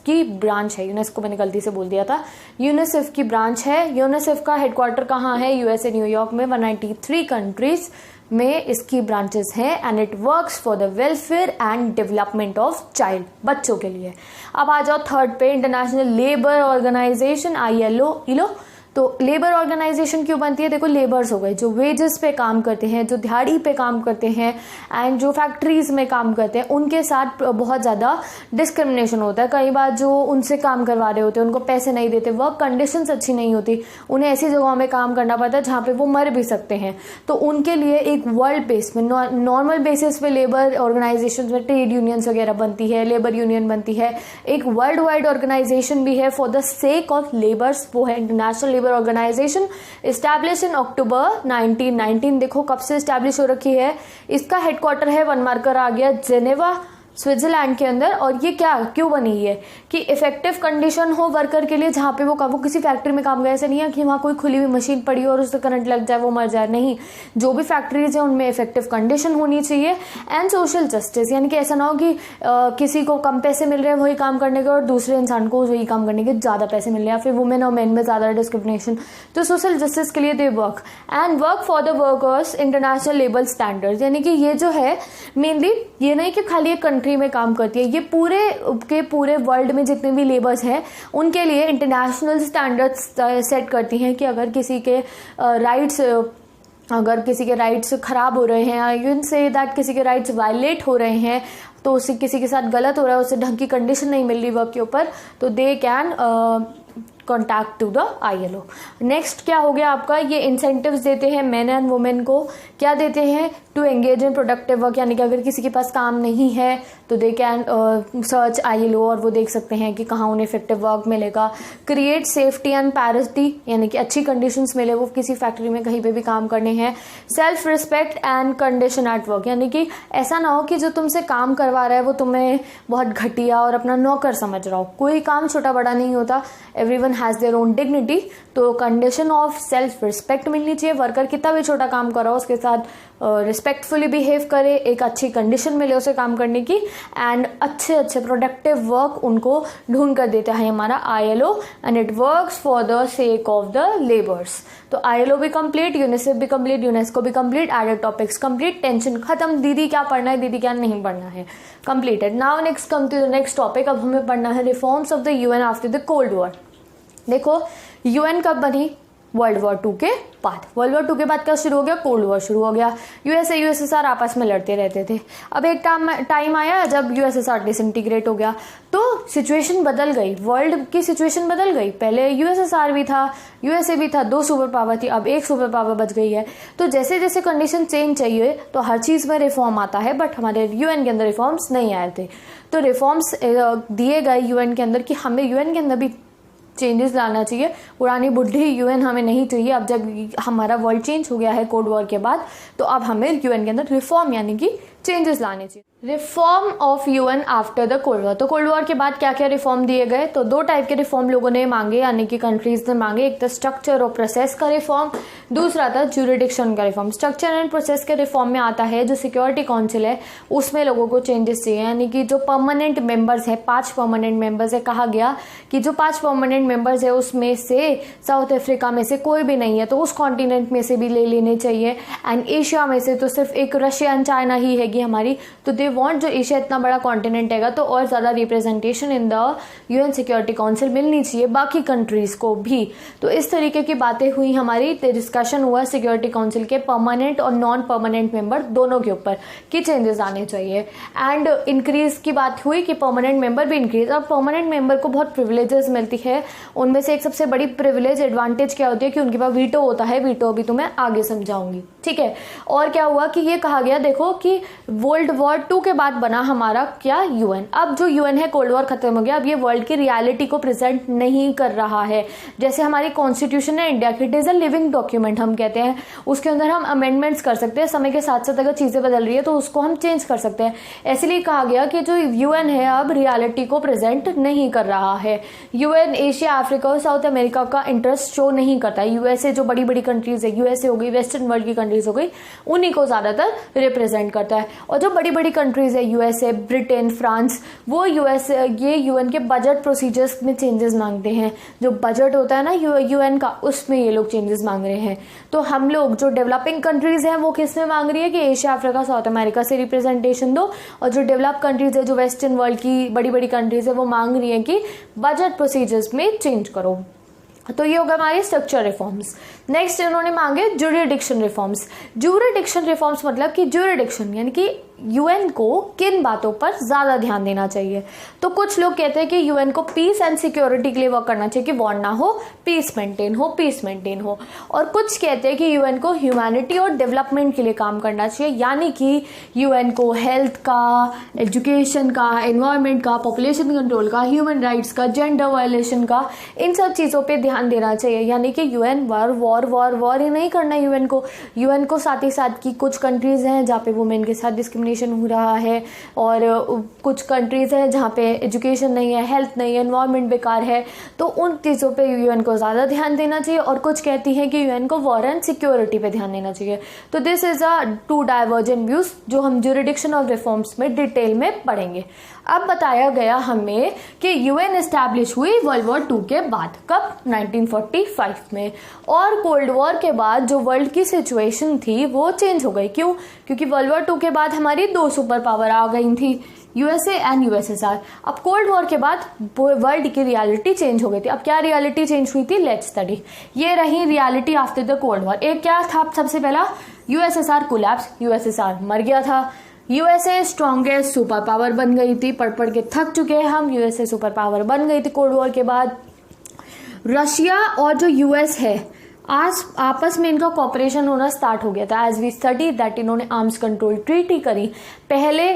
की ब्रांच है। यूनेस्को मैंने गलती से बोल दिया था, यूनिसेफ की ब्रांच है। यूनिसेफ का हेडक्वार्टर कहाँ है? USA न्यूयॉर्क में। 193 कंट्रीज में इसकी ब्रांचेस हैं and it works for the welfare and development of child, बच्चों के लिए। अब आ जाओ थर्ड पे, इंटरनेशनल लेबर ऑर्गेनाइजेशन ILO। तो लेबर ऑर्गेनाइजेशन क्यों बनती है? देखो, लेबर्स हो गए जो वेजेस पे काम करते हैं, जो दिहाड़ी पे काम करते हैं एंड जो फैक्ट्रीज में काम करते हैं, उनके साथ बहुत ज़्यादा डिस्क्रिमिनेशन होता है। कई बार जो उनसे काम करवा रहे होते हैं उनको पैसे नहीं देते, वर्क कंडीशंस अच्छी नहीं होती, उन्हें ऐसी जगहों में काम करना पड़ता है जहाँ पे वो मर भी सकते हैं। तो उनके लिए एक वर्ल्ड बेस में, नॉर्मल बेसिस पे लेबर ऑर्गेनाइजेशन में ट्रेड यूनियंस वगैरह बनती है, लेबर यूनियन बनती है। एक वर्ल्ड वाइड ऑर्गेनाइजेशन भी है for the sake of labours, वो है international labour organisation, establish in October 1919। देखो कब से एस्टैब्लिश हो रखी है। इसका हेडक्वार्टर है, 1 मार्कर आ गया, जेनेवा, स्विट्जरलैंड के अंदर। और ये क्या क्यों बनी है कि इफेक्टिव कंडीशन हो वर्कर के लिए, जहाँ पे वो किसी फैक्ट्री में काम करे। ऐसा नहीं है कि वहाँ कोई खुली हुई मशीन पड़ी हो और उससे करंट लग जाए वो मर जाए, नहीं। जो भी फैक्ट्रीज है उनमें इफेक्टिव कंडीशन होनी चाहिए। एंड सोशल जस्टिस, यानी कि ऐसा ना हो कि किसी को कम पैसे मिल रहे हैं वही काम करने के और दूसरे इंसान को वही काम करने के ज़्यादा पैसे मिल रहे हैं, या फिर वुमेन और मेन में ज़्यादा डिस्क्रिमिनेशन। तो सोशल जस्टिस के लिए they work and work for the workers international labour standards, यानी कि ये जो है मेनली ये नहीं कि खाली एक कंट्री में काम करती है, ये पूरे वर्ल्ड में जितने भी लेबर्स हैं उनके लिए इंटरनेशनल स्टैंडर्ड्स सेट करती हैं कि अगर किसी के राइट्स खराब हो रहे हैं, यू कैन से दैट किसी के राइट्स वायलेट हो रहे हैं, तो उसे किसी के साथ गलत हो रहा है, उसे ढंग की कंडीशन नहीं मिल रही वर्क के ऊपर, तो they can contact to the ILO। Next क्या हो गया आपका, ये इंसेंटिव्स देते हैं मेन एंड वुमेन को। क्या देते हैं, to engage in productive work, यानी कि अगर किसी के पास काम नहीं है तो दे कैन सर्च ILO और वो देख सकते हैं कि कहाँ उन्हें इफेक्टिव वर्क मिलेगा। क्रिएट सेफ्टी एंड पैरिटी, यानी कि अच्छी कंडीशंस मिले वो किसी फैक्ट्री में कहीं पे भी काम करने हैं। Self respect and condition at work, यानी कि ऐसा ना हो कि जो तुमसे काम करवा रहा है वो तुम्हें बहुत घटिया और अपना नौकर समझ रहा हो। कोई काम छोटा बड़ा नहीं होता, everyone has their own dignity. तो कंडीशन ऑफ सेल्फ रिस्पेक्ट मिलनी चाहिए, वर्कर कितना भी छोटा काम कर रहा हो उसके साथ रिस्पेक्टफुली बिहेव करे, एक अच्छी कंडीशन मिले उसे काम करने की, एंड अच्छे प्रोडक्टिव वर्क उनको ढूंढ कर देता है हमारा ILO, and it works for the sake of the labours. तो ILO भी कंप्लीट, यूनिसेफ भी कंप्लीट, यूनेस्को भी complete, added topics complete, tension खत्म, दीदी क्या पढ़ना है दीदी क्या नहीं पढ़ना है, completed. Now next come to the next topic. अब हमें पढ़ना है reforms of the UN after the cold war. देखो UN कब बनी, वर्ल्ड वॉर 2 के बाद। वर्ल्ड वॉर 2 के बाद क्या शुरू हो गया, कोल्ड वॉर शुरू हो गया। USSR आपस में लड़ते रहते थे। अब एक टाइम आया जब USSR डिसइंटीग्रेट हो गया, तो सिचुएशन बदल गई, वर्ल्ड की सिचुएशन बदल गई। पहले USSR भी था, USA भी था, 2 सुपर पावर थी, अब 1 सुपर पावर बच गई है। तो जैसे जैसे कंडीशन चेंज चाहिए तो हर चीज में रिफॉर्म आता है, बट हमारे UN के अंदर रिफॉर्म्स नहीं आए थे। तो रिफॉर्म्स दिए गए UN के अंदर कि हमें UN के अंदर भी चेंजेस लाना चाहिए, पुरानी बुढ़ी UN हमें नहीं चाहिए। अब जब हमारा वर्ल्ड चेंज हो गया है कोल्ड वॉर के बाद, तो अब हमें UN के अंदर रिफॉर्म यानी कि चेंजेस लाने चाहिए। Reform of UN after the cold war. तो कोल्ड वॉर के बाद क्या क्या रिफॉर्म दिए गए, तो 2 टाइप के रिफॉर्म लोगों ने मांगे, यानी कि कंट्रीज ने मांगे। एक तो स्ट्रक्चर और प्रोसेस का रिफॉर्म, दूसरा था ज्यूरिडिक्शन का रिफॉर्म। स्ट्रक्चर एंड प्रोसेस के रिफॉर्म में आता है जो सिक्योरिटी काउंसिल है उसमें लोगों को चेंजेस चाहिए, यानी कि जो परमानेंट मेंबर्स है, 5 परमानेंट मेंबर्स है, कहा गया कि जो 5 परमानेंट मेंबर्स है उसमें से साउथ अफ्रीका में से कोई भी नहीं है तो उस कॉन्टिनेंट में से भी ले लेने चाहिए, एंड एशिया में से तो सिर्फ एक रशिया एंड चाइना ही है हमारी। तो दे वांट, जो एशिया इतना बड़ा कॉन्टिनेंट है तो और ज्यादा representation in the UN security council मिलनी चाहिए बाकी कंट्रीज को भी। तो इस तरीके की बातें हुई, हमारी डिस्कशन हुआ सिक्योरिटी काउंसिल के परमानेंट और नॉन परमानेंट मेंबर दोनों के ऊपर कि चेंजेस आने चाहिए। एंड इंक्रीज की बात हुई कि परमानेंट मेंबर भी इंक्रीज। अब परमानेंट मेंबर को बहुत प्रिविलेजेस मिलती है, उनमें से एक सबसे बड़ी प्रिविलेज एडवांटेज क्या होती है कि उनके पास वीटो होता है। वीटो भी तुम्हें आगे समझाऊंगी, ठीक है। और क्या हुआ कि ये कहा गया, देखो कि वर्ल्ड वॉर 2 के बाद बना हमारा क्या UN। अब जो UN है, कोल्ड वॉर खत्म हो गया, अब ये वर्ल्ड की रियलिटी को प्रेजेंट नहीं कर रहा है। जैसे हमारी कॉन्स्टिट्यूशन है इंडिया की, it is a living document हम कहते हैं, उसके अंदर हम अमेंडमेंट्स कर सकते हैं, समय के साथ साथ अगर चीजें बदल रही है तो उसको हम चेंज कर सकते हैं। इसलिए कहा गया कि जो UN है अब रियलिटी को प्रेजेंट नहीं कर रहा है। UN एशिया, अफ्रीका और साउथ अमेरिका का इंटरेस्ट शो नहीं करता है। USA जो बड़ी बड़ी कंट्रीज है, USA हो गई, वेस्टर्न वर्ल्ड की कंट्रीज हो गई, उन्हीं को ज्यादातर रिप्रेजेंट करता है। और जो बड़ी बड़ी कंट्रीज है, USA, ब्रिटेन, फ्रांस, वो ये UN के बजट प्रोसीजर्स में चेंजेस मांगते हैं। जो बजट होता है ना UN का, उसमें ये लोग चेंजेस मांग रहे हैं। तो हम लोग जो डेवलपिंग कंट्रीज हैं वो किस में मांग रही है कि एशिया, अफ्रीका, साउथ अमेरिका से रिप्रेजेंटेशन दो, और जो डेवलप कंट्रीज है, जो वेस्टर्न वर्ल्ड की बड़ी बड़ी कंट्रीज है, वो मांग रही है कि बजट प्रोसीजर्स में चेंज करो। तो ये होगा हमारी स्ट्रक्चर रिफॉर्म्स। नेक्स्ट इन्होंने मांगे ज्यूरिडिक्शन रिफॉर्म्स। ज्यूरिडिक्शन रिफॉर्म्स मतलब कि ज्यूरिडिक्शन यानी कि UN को किन बातों पर ज्यादा ध्यान देना चाहिए। तो कुछ लोग कहते हैं कि UN को पीस एंड सिक्योरिटी के लिए वर्क करना चाहिए, कि वॉर ना हो, पीस मेंटेन हो। और कुछ कहते हैं कि UN को ह्यूमैनिटी और डेवलपमेंट के लिए काम करना चाहिए, यानी कि UN को हेल्थ का, एजुकेशन का, एनवायरमेंट का, पॉपुलेशन कंट्रोल का, ह्यूमन राइट्स का, जेंडर वायलेशन का, इन सब चीजों पे ध्यान देना चाहिए। यानी कि UN वॉर ही नहीं करना UN को साथ ही साथ की कुछ कंट्रीज हैं जहाँ पे वुमेन के साथ डिस्क्रिमिनेशन हो रहा है, और कुछ कंट्रीज हैं जहाँ पे एजुकेशन नहीं है, हेल्थ नहीं है, एनवायरमेंट बेकार है, तो उन चीज़ों पे UN को ज़्यादा ध्यान देना चाहिए। और कुछ कहती हैं कि UN को वॉर एंड सिक्योरिटी पे ध्यान देना चाहिए। तो this is a 2 divergent views जो हम ज्यूरिडिक्शन ऑफ रिफॉर्म्स में डिटेल में पढ़ेंगे। अब बताया गया हमें कि UN एस्टैब्लिश हुई वर्ल्ड वॉर 2 के बाद, कब, 1945 में। और कोल्ड वॉर के बाद जो वर्ल्ड की सिचुएशन थी वो चेंज हो गई। क्यों? क्योंकि वर्ल्ड वॉर 2 के बाद हमारी 2 सुपर पावर आ गई थी, USA एंड USSR। अब कोल्ड वॉर के बाद वर्ल्ड की रियलिटी चेंज हो गई थी। अब क्या रियलिटी चेंज हुई थी, लेट्स स्टडी। ये रही reality after the cold war. एक क्या था, सबसे पहला USSR कोलैप्स, USSR मर गया था। USA स्ट्रॉन्गेस्ट सुपर पावर बन गई थी, पढ़ के थक चुके हैं हम। USA सुपर पावर बन गई थी कोल्ड वॉर के बाद। रशिया और जो यूएस है आज आपस में इनका कॉपरेशन होना स्टार्ट हो गया था। एज वी स्टडी दैट इन्होंने आर्म्स कंट्रोल ट्रीटी करी। पहले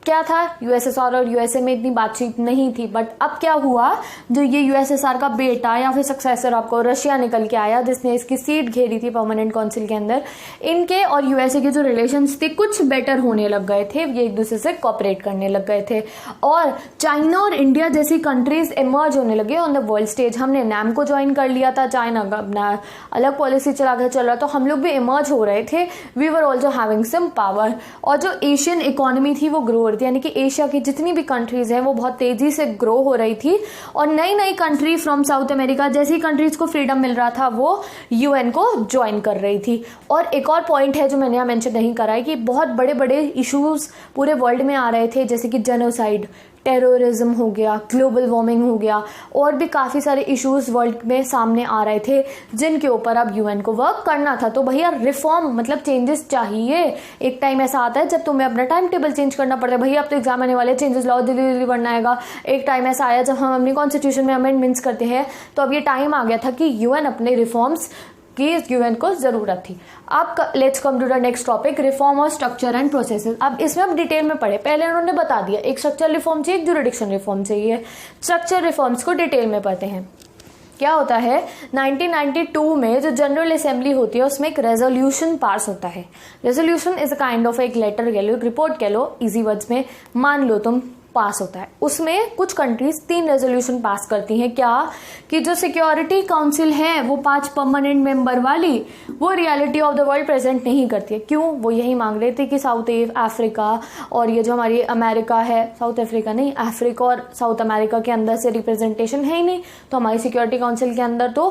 क्या था, यूएसएसआर और यूएसए में इतनी बातचीत नहीं थी, बट अब क्या हुआ, जो ये यूएसएसआर का बेटा या फिर सक्सेसर आपको रशिया निकल के आया जिसने इसकी सीट घेरी थी परमानेंट काउंसिल के अंदर, इनके और यूएसए के जो रिलेशंस थे कुछ बेटर होने लग गए थे, ये एक दूसरे से कॉपरेट करने लग गए थे और चाइना और इंडिया जैसी कंट्रीज इमर्ज होने लगे ऑन द वर्ल्ड स्टेज। हमने नैम को ज्वाइन कर लिया था, चाइना अपना अलग पॉलिसी चला कर चल रहा, तो हम लोग भी इमर्ज हो रहे थे। We were also having some power और जो एशियन इकोनॉमी थी वो ग्रो यानी कि एशिया की जितनी भी कंट्रीज हैं वो बहुत तेजी से ग्रो हो रही थी और नई नई कंट्री फ्रॉम साउथ अमेरिका जैसी कंट्रीज को फ्रीडम मिल रहा था वो यूएन को ज्वाइन कर रही थी। और एक और पॉइंट है जो मैंने यहाँ मेंशन नहीं करा है कि बहुत बड़े बड़े इश्यूज पूरे वर्ल्ड में आ रहे थे, जैसे कि जेनोसाइड, टेररिज्म हो गया, ग्लोबल वार्मिंग हो गया और भी काफ़ी सारे इश्यूज वर्ल्ड में सामने आ रहे थे जिनके ऊपर अब यूएन को वर्क करना था। तो भैया रिफॉर्म मतलब चेंजेस चाहिए। एक टाइम ऐसा आता है जब तुम्हें अपना टाइम टेबल चेंज करना पड़ता है, भैया अब तो एग्जाम आने वाले, चेंजेस लाओ, जल्दी जल्दी बढ़ना आएगा। एक टाइम ऐसा आया जब हम अपनी कॉन्स्टिट्यूशन में अमेंडमेंट्स करते हैं, तो अब ये टाइम आ गया था कि यूएन अपने रिफॉर्म्स की यूएन को जरूरत थी। अब let's come to the next topic, reform और स्ट्रक्चर एंड प्रोसेसेस। अब इसमें हम डिटेल में पढ़े, पहले उन्होंने बता दिया एक स्ट्रक्चर रिफॉर्म चाहिए, एक ज्यूरिडिक्शन रिफॉर्म चाहिए। स्ट्रक्चर रिफॉर्म्स को डिटेल में पढ़ते हैं। क्या होता है, 1992 में जो जनरल असेंबली होती है उसमें एक रेजोल्यूशन पास होता है। Resolution is a kind of एक लेटर कह लो, एक रिपोर्ट कह लो, इजी वर्ड्स में मान लो तुम, पास होता है। उसमें कुछ कंट्रीज 3 रेजोल्यूशन पास करती हैं। क्या कि जो सिक्योरिटी काउंसिल है वो 5 परमानेंट मेंबर वाली वो reality of the world present नहीं करती है। क्यों? वो यही मांग रहे थे कि साउथ अफ्रीका और ये जो हमारी अमेरिका है, साउथ अफ्रीका नहीं, अफ्रीका और साउथ अमेरिका के अंदर से रिप्रेजेंटेशन है ही नहीं, तो हमारी सिक्योरिटी काउंसिल के अंदर तो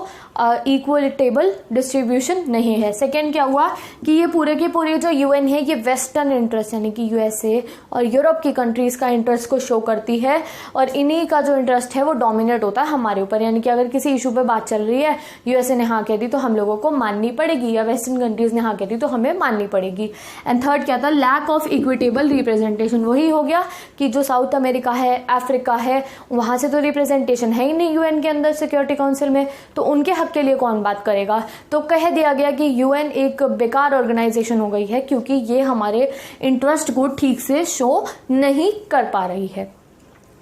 इक्वलिटेबल डिस्ट्रीब्यूशन नहीं है। सेकेंड क्या हुआ कि ये पूरे के पूरे जो यूएन है ये वेस्टर्न इंटरेस्ट यानी कि यूएसए और यूरोप की कंट्रीज का इंटरेस्ट को शो करती है और इन्हीं का जो इंटरेस्ट है वो डोमिनेट होता है हमारे ऊपर। यानी कि अगर किसी इशू पे बात चल रही है, यूएसए ने हाँ कह दी तो हम लोगों को माननी पड़ेगी, या वेस्टर्न कंट्रीज ने हाँ कह दी तो हमें माननी पड़ेगी। एंड थर्ड क्या था, लैक ऑफ इक्विटेबल रिप्रेजेंटेशन। वही हो गया कि जो साउथ अमेरिका है, अफ्रीका है, वहां से तो रिप्रेजेंटेशन है ही नहीं यूएन के अंदर सिक्योरिटी काउंसिल में, तो उनके हक के लिए कौन बात करेगा। तो कह दिया गया कि यूएन एक बेकार ऑर्गेनाइजेशन हो गई है क्योंकि ये हमारे इंटरेस्ट को ठीक से शो नहीं कर पा रही है।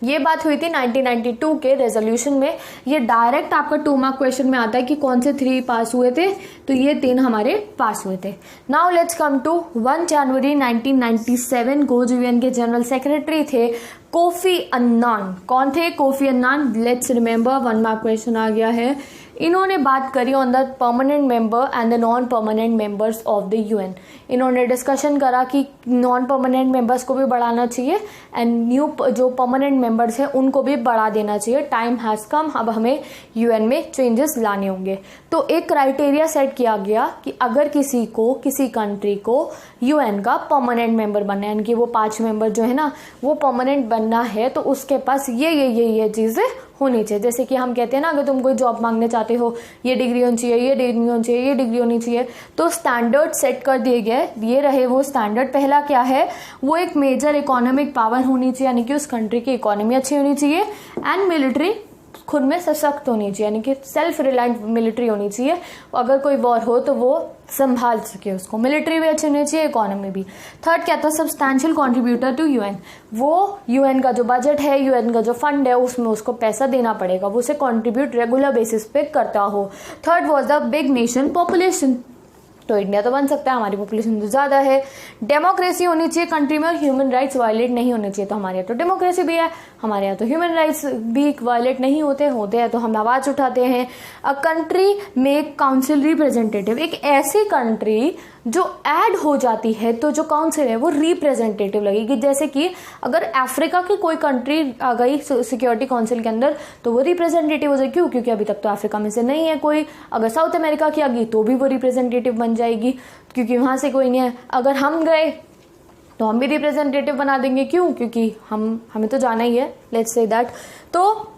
ये बात हुई थी 1992 के रेजोल्यूशन में। ये डायरेक्ट आपका 2 मार्क क्वेश्चन में आता है कि कौन से 3 पास हुए थे, तो ये 3 हमारे पास हुए थे। Now let's come to 1 January 1997 को जो यूएन के जनरल सेक्रेटरी थे कोफी अन्नान। कौन थे Kofi Annan? Let's remember, 1 mark question आ गया है। इन्होंने बात करी on the permanent member and the non permanent members of the UN. इन्होंने डिस्कशन करा कि नॉन परमानेंट मेंबर्स को भी बढ़ाना चाहिए एंड न्यू जो परमानेंट मेंबर्स हैं उनको भी बढ़ा देना चाहिए। टाइम हैज कम, अब हमें यूएन में चेंजेस लाने होंगे। तो एक क्राइटेरिया सेट किया गया कि अगर किसी को, किसी कंट्री को यूएन का परमानेंट मेंबर बनना है, यानी कि वो 5 मेंबर जो है ना वो परमानेंट बनना है, तो उसके पास ये चीजें होनी चाहिए। जैसे कि हम कहते हैं ना, अगर तुम कोई जॉब मांगने चाहते हो, ये डिग्री होनी चाहिए, ये डिग्री होनी चाहिए, ये डिग्री होनी चाहिए, तो स्टैंडर्ड सेट कर दिए गए। ये रहे वो स्टैंडर्ड। पहला क्या है, वो एक मेजर इकोनॉमिक पावर होनी चाहिए, यानी कि उस कंट्री की इकोनॉमी अच्छी होनी चाहिए, एंड मिलिट्री खुद में सशक्त होनी चाहिए, यानी कि सेल्फ रिलायंट मिलिट्री होनी चाहिए। अगर कोई वॉर हो तो वो संभाल सके उसको। मिलिट्री भी अच्छी होनी चाहिए, इकोनॉमी भी। थर्ड क्या था, सब्सटैंशियल कंट्रीब्यूटर टू यूएन। वो यूएन का जो बजट है, यूएन का जो फंड है, उसमें उसको पैसा देना पड़ेगा, वो उसे कंट्रीब्यूट रेगुलर बेसिस पे करता हो। Third was the big nation population. तो इंडिया तो बन सकता है, हमारी पॉपुलेशन तो ज्यादा है। डेमोक्रेसी होनी चाहिए कंट्री में और ह्यूमन राइट्स वायलेट नहीं होने चाहिए। तो हमारे यहाँ तो डेमोक्रेसी भी है, हमारे यहाँ तो ह्यूमन राइट्स भी वायलेट नहीं होते हैं तो हम आवाज उठाते हैं। अ कंट्री में काउंसिल रिप्रेजेंटेटिव, एक ऐसी कंट्री जो ऐड हो जाती है तो जो काउंसिल है वो रिप्रेजेंटेटिव लगेगी। जैसे कि अगर अफ्रीका की कोई कंट्री आ गई सिक्योरिटी काउंसिल के अंदर तो वो रिप्रेजेंटेटिव हो जाएगी। क्यों? क्योंकि अभी तक तो अफ्रीका में से नहीं है कोई। अगर साउथ अमेरिका की आ गई तो भी वो रिप्रेजेंटेटिव बन जाएगी क्योंकि वहां से कोई नहीं है। अगर हम गए तो हम भी रिप्रेजेंटेटिव बना देंगे। क्यों? क्योंकि हमें तो जाना ही है। Let's say that. तो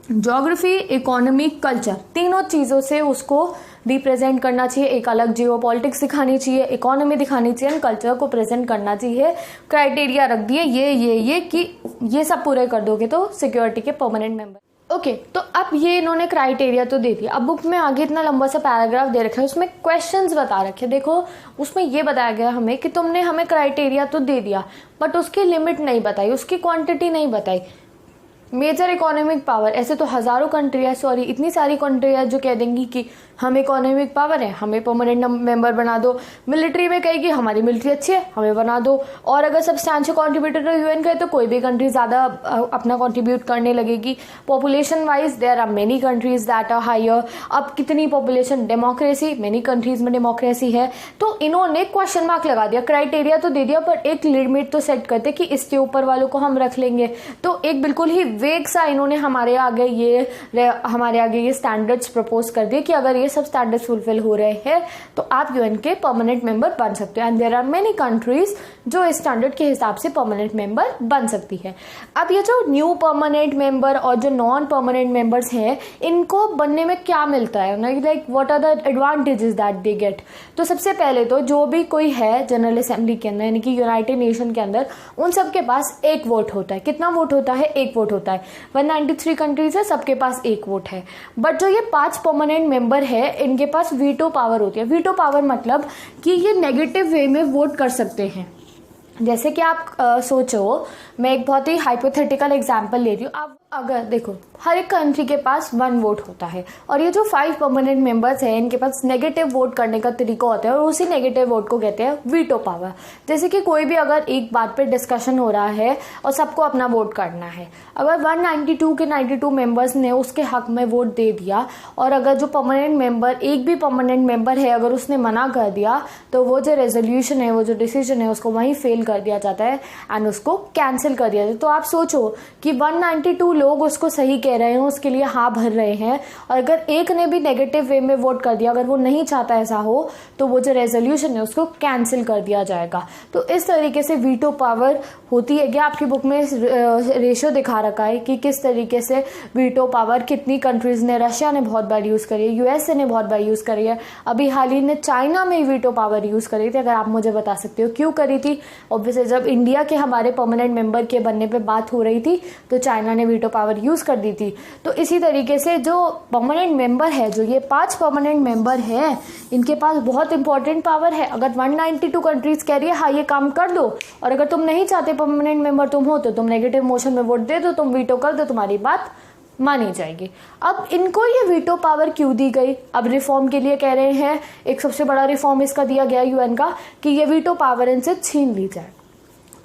ज्योग्राफी, इकोनॉमी, कल्चर, तीनों चीजों से उसको रिप्रेजेंट करना चाहिए। एक अलग जियो पॉलिटिक्स दिखानी चाहिए, इकोनॉमी दिखानी चाहिए एंड कल्चर को प्रेजेंट करना चाहिए। क्राइटेरिया रख दिए ये कि ये सब पूरे कर दोगे तो सिक्योरिटी के परमानेंट मेंबर। ओके तो अब ये इन्होंने क्राइटेरिया तो दे दिया। अब बुक में आगे इतना लंबा सा पैराग्राफ दे रखा है, उसमें क्वेश्चंस बता रखे हैं। देखो उसमें ये बताया गया हमें कि तुमने हमें क्राइटेरिया तो दे दिया बट उसकी लिमिट नहीं बताई, उसकी क्वांटिटी नहीं बताई। मेजर इकोनॉमिक पावर, ऐसे तो हजारों कंट्री है, सॉरी इतनी सारी कंट्री है जो कह देंगी कि हम इकोनॉमिक पावर है, हमें परमानेंट मेंबर बना दो। मिलिट्री में कहेगी हमारी मिलिट्री अच्छी है, हमें बना दो। और अगर सब्सटैंशियल कंट्रीब्यूटर यूएन का है तो कोई भी कंट्री ज्यादा अपना कंट्रीब्यूट करने लगेगी। Population wise there are many countries that are higher. अब कितनी पॉपुलेशन, डेमोक्रेसी, मेनी कंट्रीज में डेमोक्रेसी है। तो इन्होंने क्वेश्चन मार्क लगा दिया, क्राइटेरिया तो दे दिया पर एक लिमिट तो सेट करते कि इसके ऊपर वालों को हम रख लेंगे। तो एक बिल्कुल ही वेग सा इन्होंने हमारे आगे ये स्टैंडर्ड्स प्रपोज कर दिए कि अगर ये सब स्टैंडर्ड्स फुलफिल हो रहे हैं तो आप यूएन के परमानेंट मेंबर बन सकते हो। And there are many countries जो इस स्टैंडर्ड के हिसाब से परमानेंट मेंबर बन सकती है। अब ये जो न्यू परमानेंट मेंबर और जो नॉन परमानेंट मेंबर्स हैं इनको बनने में क्या मिलता है, like what are the advantages that they get. तो सबसे पहले तो जो भी कोई है जनरल असेंबली के अंदर यानी कि यूनाइटेड नेशन के अंदर, उन सबके पास एक वोट होता है। कितना वोट होता है? एक वोट होता है। 193 कंट्रीज है, सबके पास एक वोट है। बट जो ये 5 परमानेंट मेंबर है इनके पास वीटो पावर होती है। वीटो पावर मतलब कि ये नेगेटिव वे में वोट कर सकते हैं। जैसे कि आप सोचो, मैं एक बहुत ही हाइपोथेटिकल एग्जांपल ले रही हूँ। आप अगर देखो हर एक कंट्री के पास 1 वोट होता है और ये जो 5 परमानेंट मेंबर्स हैं इनके पास नेगेटिव वोट करने का तरीका होता है और उसी नेगेटिव वोट को कहते हैं वीटो पावर। जैसे कि कोई भी अगर एक बात पे डिस्कशन हो रहा है और सबको अपना वोट करना है, अगर 192 के 92 मेंबर्स ने उसके हक में वोट दे दिया और अगर जो परमानेंट मेंबर, एक भी परमानेंट मेंबर है, अगर उसने मना कर दिया तो वो जो रेजोल्यूशन है, वो जो डिसीजन है उसको वहीं फेल कर दिया जाता है एंड उसको कैंसिल कर दिया जाता है। तो आप सोचो कि 192 लोग उसको सही कह रहे हैं, उसके लिए हाँ भर रहे हैं, और अगर एक ने भी नेगेटिव वे में वोट कर दिया, अगर वो नहीं चाहता ऐसा हो, तो वो जो रेजोल्यूशन है उसको कैंसिल कर दिया जाएगा। तो इस तरीके से वीटो पावर होती है। क्या आपकी बुक में रेशियो दिखा रखा है कि किस तरीके से वीटो पावर कितनी कंट्रीज ने, रशिया ने बहुत बार यूज करी है, यूएसए ने बहुत बार यूज करी है, अभी हाल ही में चाइना में वीटो पावर यूज करी थी। अगर आप मुझे बता सकते हो क्यों करी थी? ऑब्वियसली जब इंडिया के हमारे परमानेंट मेंबर के बनने पे बात हो रही थी तो चाइना ने वीटो पावर यूज कर दी थी। तो इसी तरीके से जो परमानेंट मेंबर है, जो ये 5 परमानेंट मेंबर है, इनके पास बहुत इंपॉर्टेंट पावर है। अगर 192 कंट्रीज कह रही है हाँ ये काम कर दो, और अगर तुम नहीं चाहते परमानेंट मेंबर तुम हो तो तुम नेगेटिव मोशन में वोट दे दो, तुम वीटो कर दो, तुम्हारी बात मानी जाएगी। अब इनको ये वीटो पावर क्यों दी गई? अब रिफॉर्म के लिए कह रहे हैं। एक सबसे बड़ा रिफॉर्म इसका दिया गया यूएन का कि ये वीटो पावर इनसे छीन ली जाए।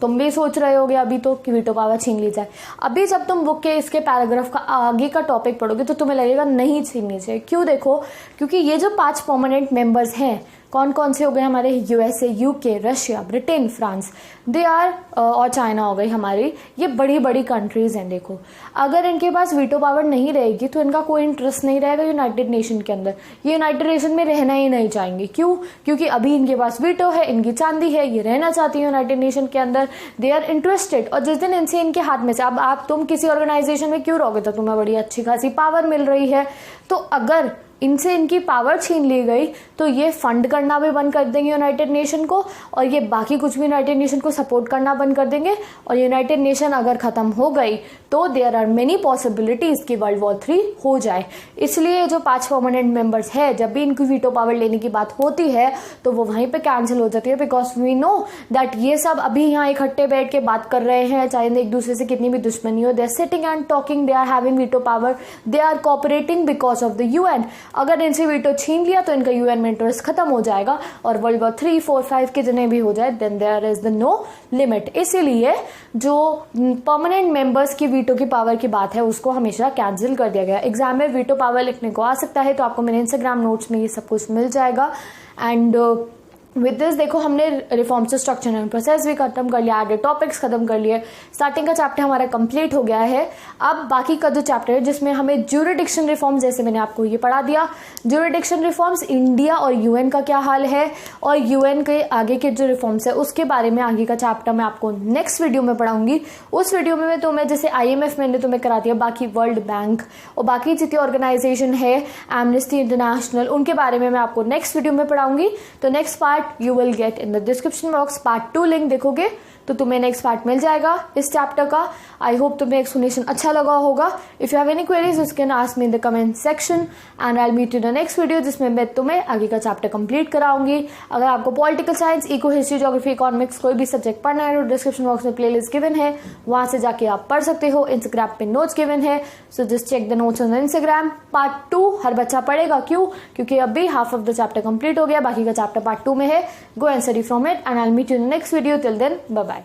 तुम भी सोच रहे होगे अभी तो कि वीटो पावर छीन ली जाए। अभी जब तुम बुक के इसके पैराग्राफ का आगे का टॉपिक पढ़ोगे तो तुम्हें लगेगा नहीं छीननी चाहिए। क्यों? देखो, क्योंकि ये जो 5 परमानेंट मेंबर्स हैं, कौन कौन से हो गए हमारे? USA, UK, Russia, Britain, France, they are और चाइना हो गई हमारी। ये बड़ी बड़ी कंट्रीज हैं। देखो, अगर इनके पास वीटो पावर नहीं रहेगी तो इनका कोई इंटरेस्ट नहीं रहेगा यूनाइटेड नेशन के अंदर। ये यूनाइटेड नेशन में रहना ही नहीं चाहेंगे। क्यों? क्योंकि अभी इनके पास वीटो है, इनकी चांदी है, ये रहना चाहती है यूनाइटेड नेशन के अंदर, दे आर इंटरेस्टेड। और जिस दिन इनसे इनके हाथ में से, अब तुम किसी ऑर्गेनाइजेशन में क्यों रहोगे? तो तुम्हें बड़ी अच्छी खासी पावर मिल रही है। तो अगर इनसे इनकी पावर छीन ली गई तो ये फंड करना भी बंद कर देंगे यूनाइटेड नेशन को, और ये बाकी कुछ भी यूनाइटेड नेशन को सपोर्ट करना बंद कर देंगे। और यूनाइटेड नेशन अगर खत्म हो गई तो देयर आर मेनी पॉसिबिलिटीज कि वर्ल्ड वॉर 3 हो जाए। इसलिए जो 5 परमानेंट मेंबर्स है, जब भी इनकी वीटो पावर लेने की बात होती है तो वो वहीं पे कैंसिल हो जाती है। बिकॉज वी नो दैट ये सब अभी यहाँ इकट्ठे बैठ के बात कर रहे हैं, चाहे एक दूसरे से कितनी भी दुश्मनी हो, they are sitting and talking, they are having veto power, they are cooperating because of the UN. अगर इनसे वीटो छीन लिया तो इनका यूएन में इंटरेस्ट खत्म हो जाएगा और वर्ल्ड वॉर 3, 4, 5 के जितने भी हो जाए, then there is the no limit. इसीलिए जो परमानेंट मेंबर्स की वीटो की पावर की बात है उसको हमेशा कैंसिल कर दिया गया। एग्जाम में वीटो पावर लिखने को आ सकता है, तो आपको मेरे इंस्टाग्राम नोट्स में ये सब कुछ मिल जाएगा। एंड विद दिस देखो, हमने रिफॉर्म से स्ट्रक्चर एंड प्रोसेस भी खत्म कर लिया, आगे टॉपिक्स खत्म कर लिए, स्टार्टिंग का चैप्टर हमारा कंप्लीट हो गया है। अब बाकी का जो चैप्टर है जिसमें हमें ज्यूरिडिक्शन रिफॉर्म्स, जैसे मैंने आपको ये पढ़ा दिया, ज्यूरिडिक्शन रिफॉर्म्स, इंडिया और यूएन का क्या हाल है, और यूएन के आगे के जो रिफॉर्म्स है उसके बारे में आगे का चैप्टर मैं आपको नेक्स्ट वीडियो में पढ़ाऊंगी। उस वीडियो में तो मैं जैसे IMF मैंने तुम्हें करा दिया, बाकी वर्ल्ड बैंक और बाकी जितनी ऑर्गेनाइजेशन है, एमनेस्टी इंटरनेशनल, उनके बारे में मैं आपको नेक्स्ट वीडियो में पढ़ाऊंगी। तो next part part you will get in the description box. Part 2 link देखोगे तो तुम्हें नेक्स्ट पार्ट मिल जाएगा इस चैप्टर का। आई होप तुम्हें एक्सप्लेनेशन अच्छा लगा होगा। If you have any queries you can ask me in the comment section and I will meet you in the next video, जिसमें मैं तुम्हें आगे का चैप्टर कंप्लीट कराऊंगी। अगर आपको political science, eco, history, geography, economics कोई भी सब्जेक्ट पढ़ना है तो डिस्क्रिप्शन बॉक्स में प्लेलिस्ट गिवन है, वहां से जाके आप पढ़ सकते हो। इंस्टाग्राम पे नोट्स गिवन है, so just check the notes on Instagram. Part 2 हर बच्चा पढ़ेगा, क्यों? क्योंकि अभी half of the chapter complete हो गया, बाकी का चैप्टर पार्ट 2 में है। Go and study from it and I will meet you in the next video. Till then bye bye.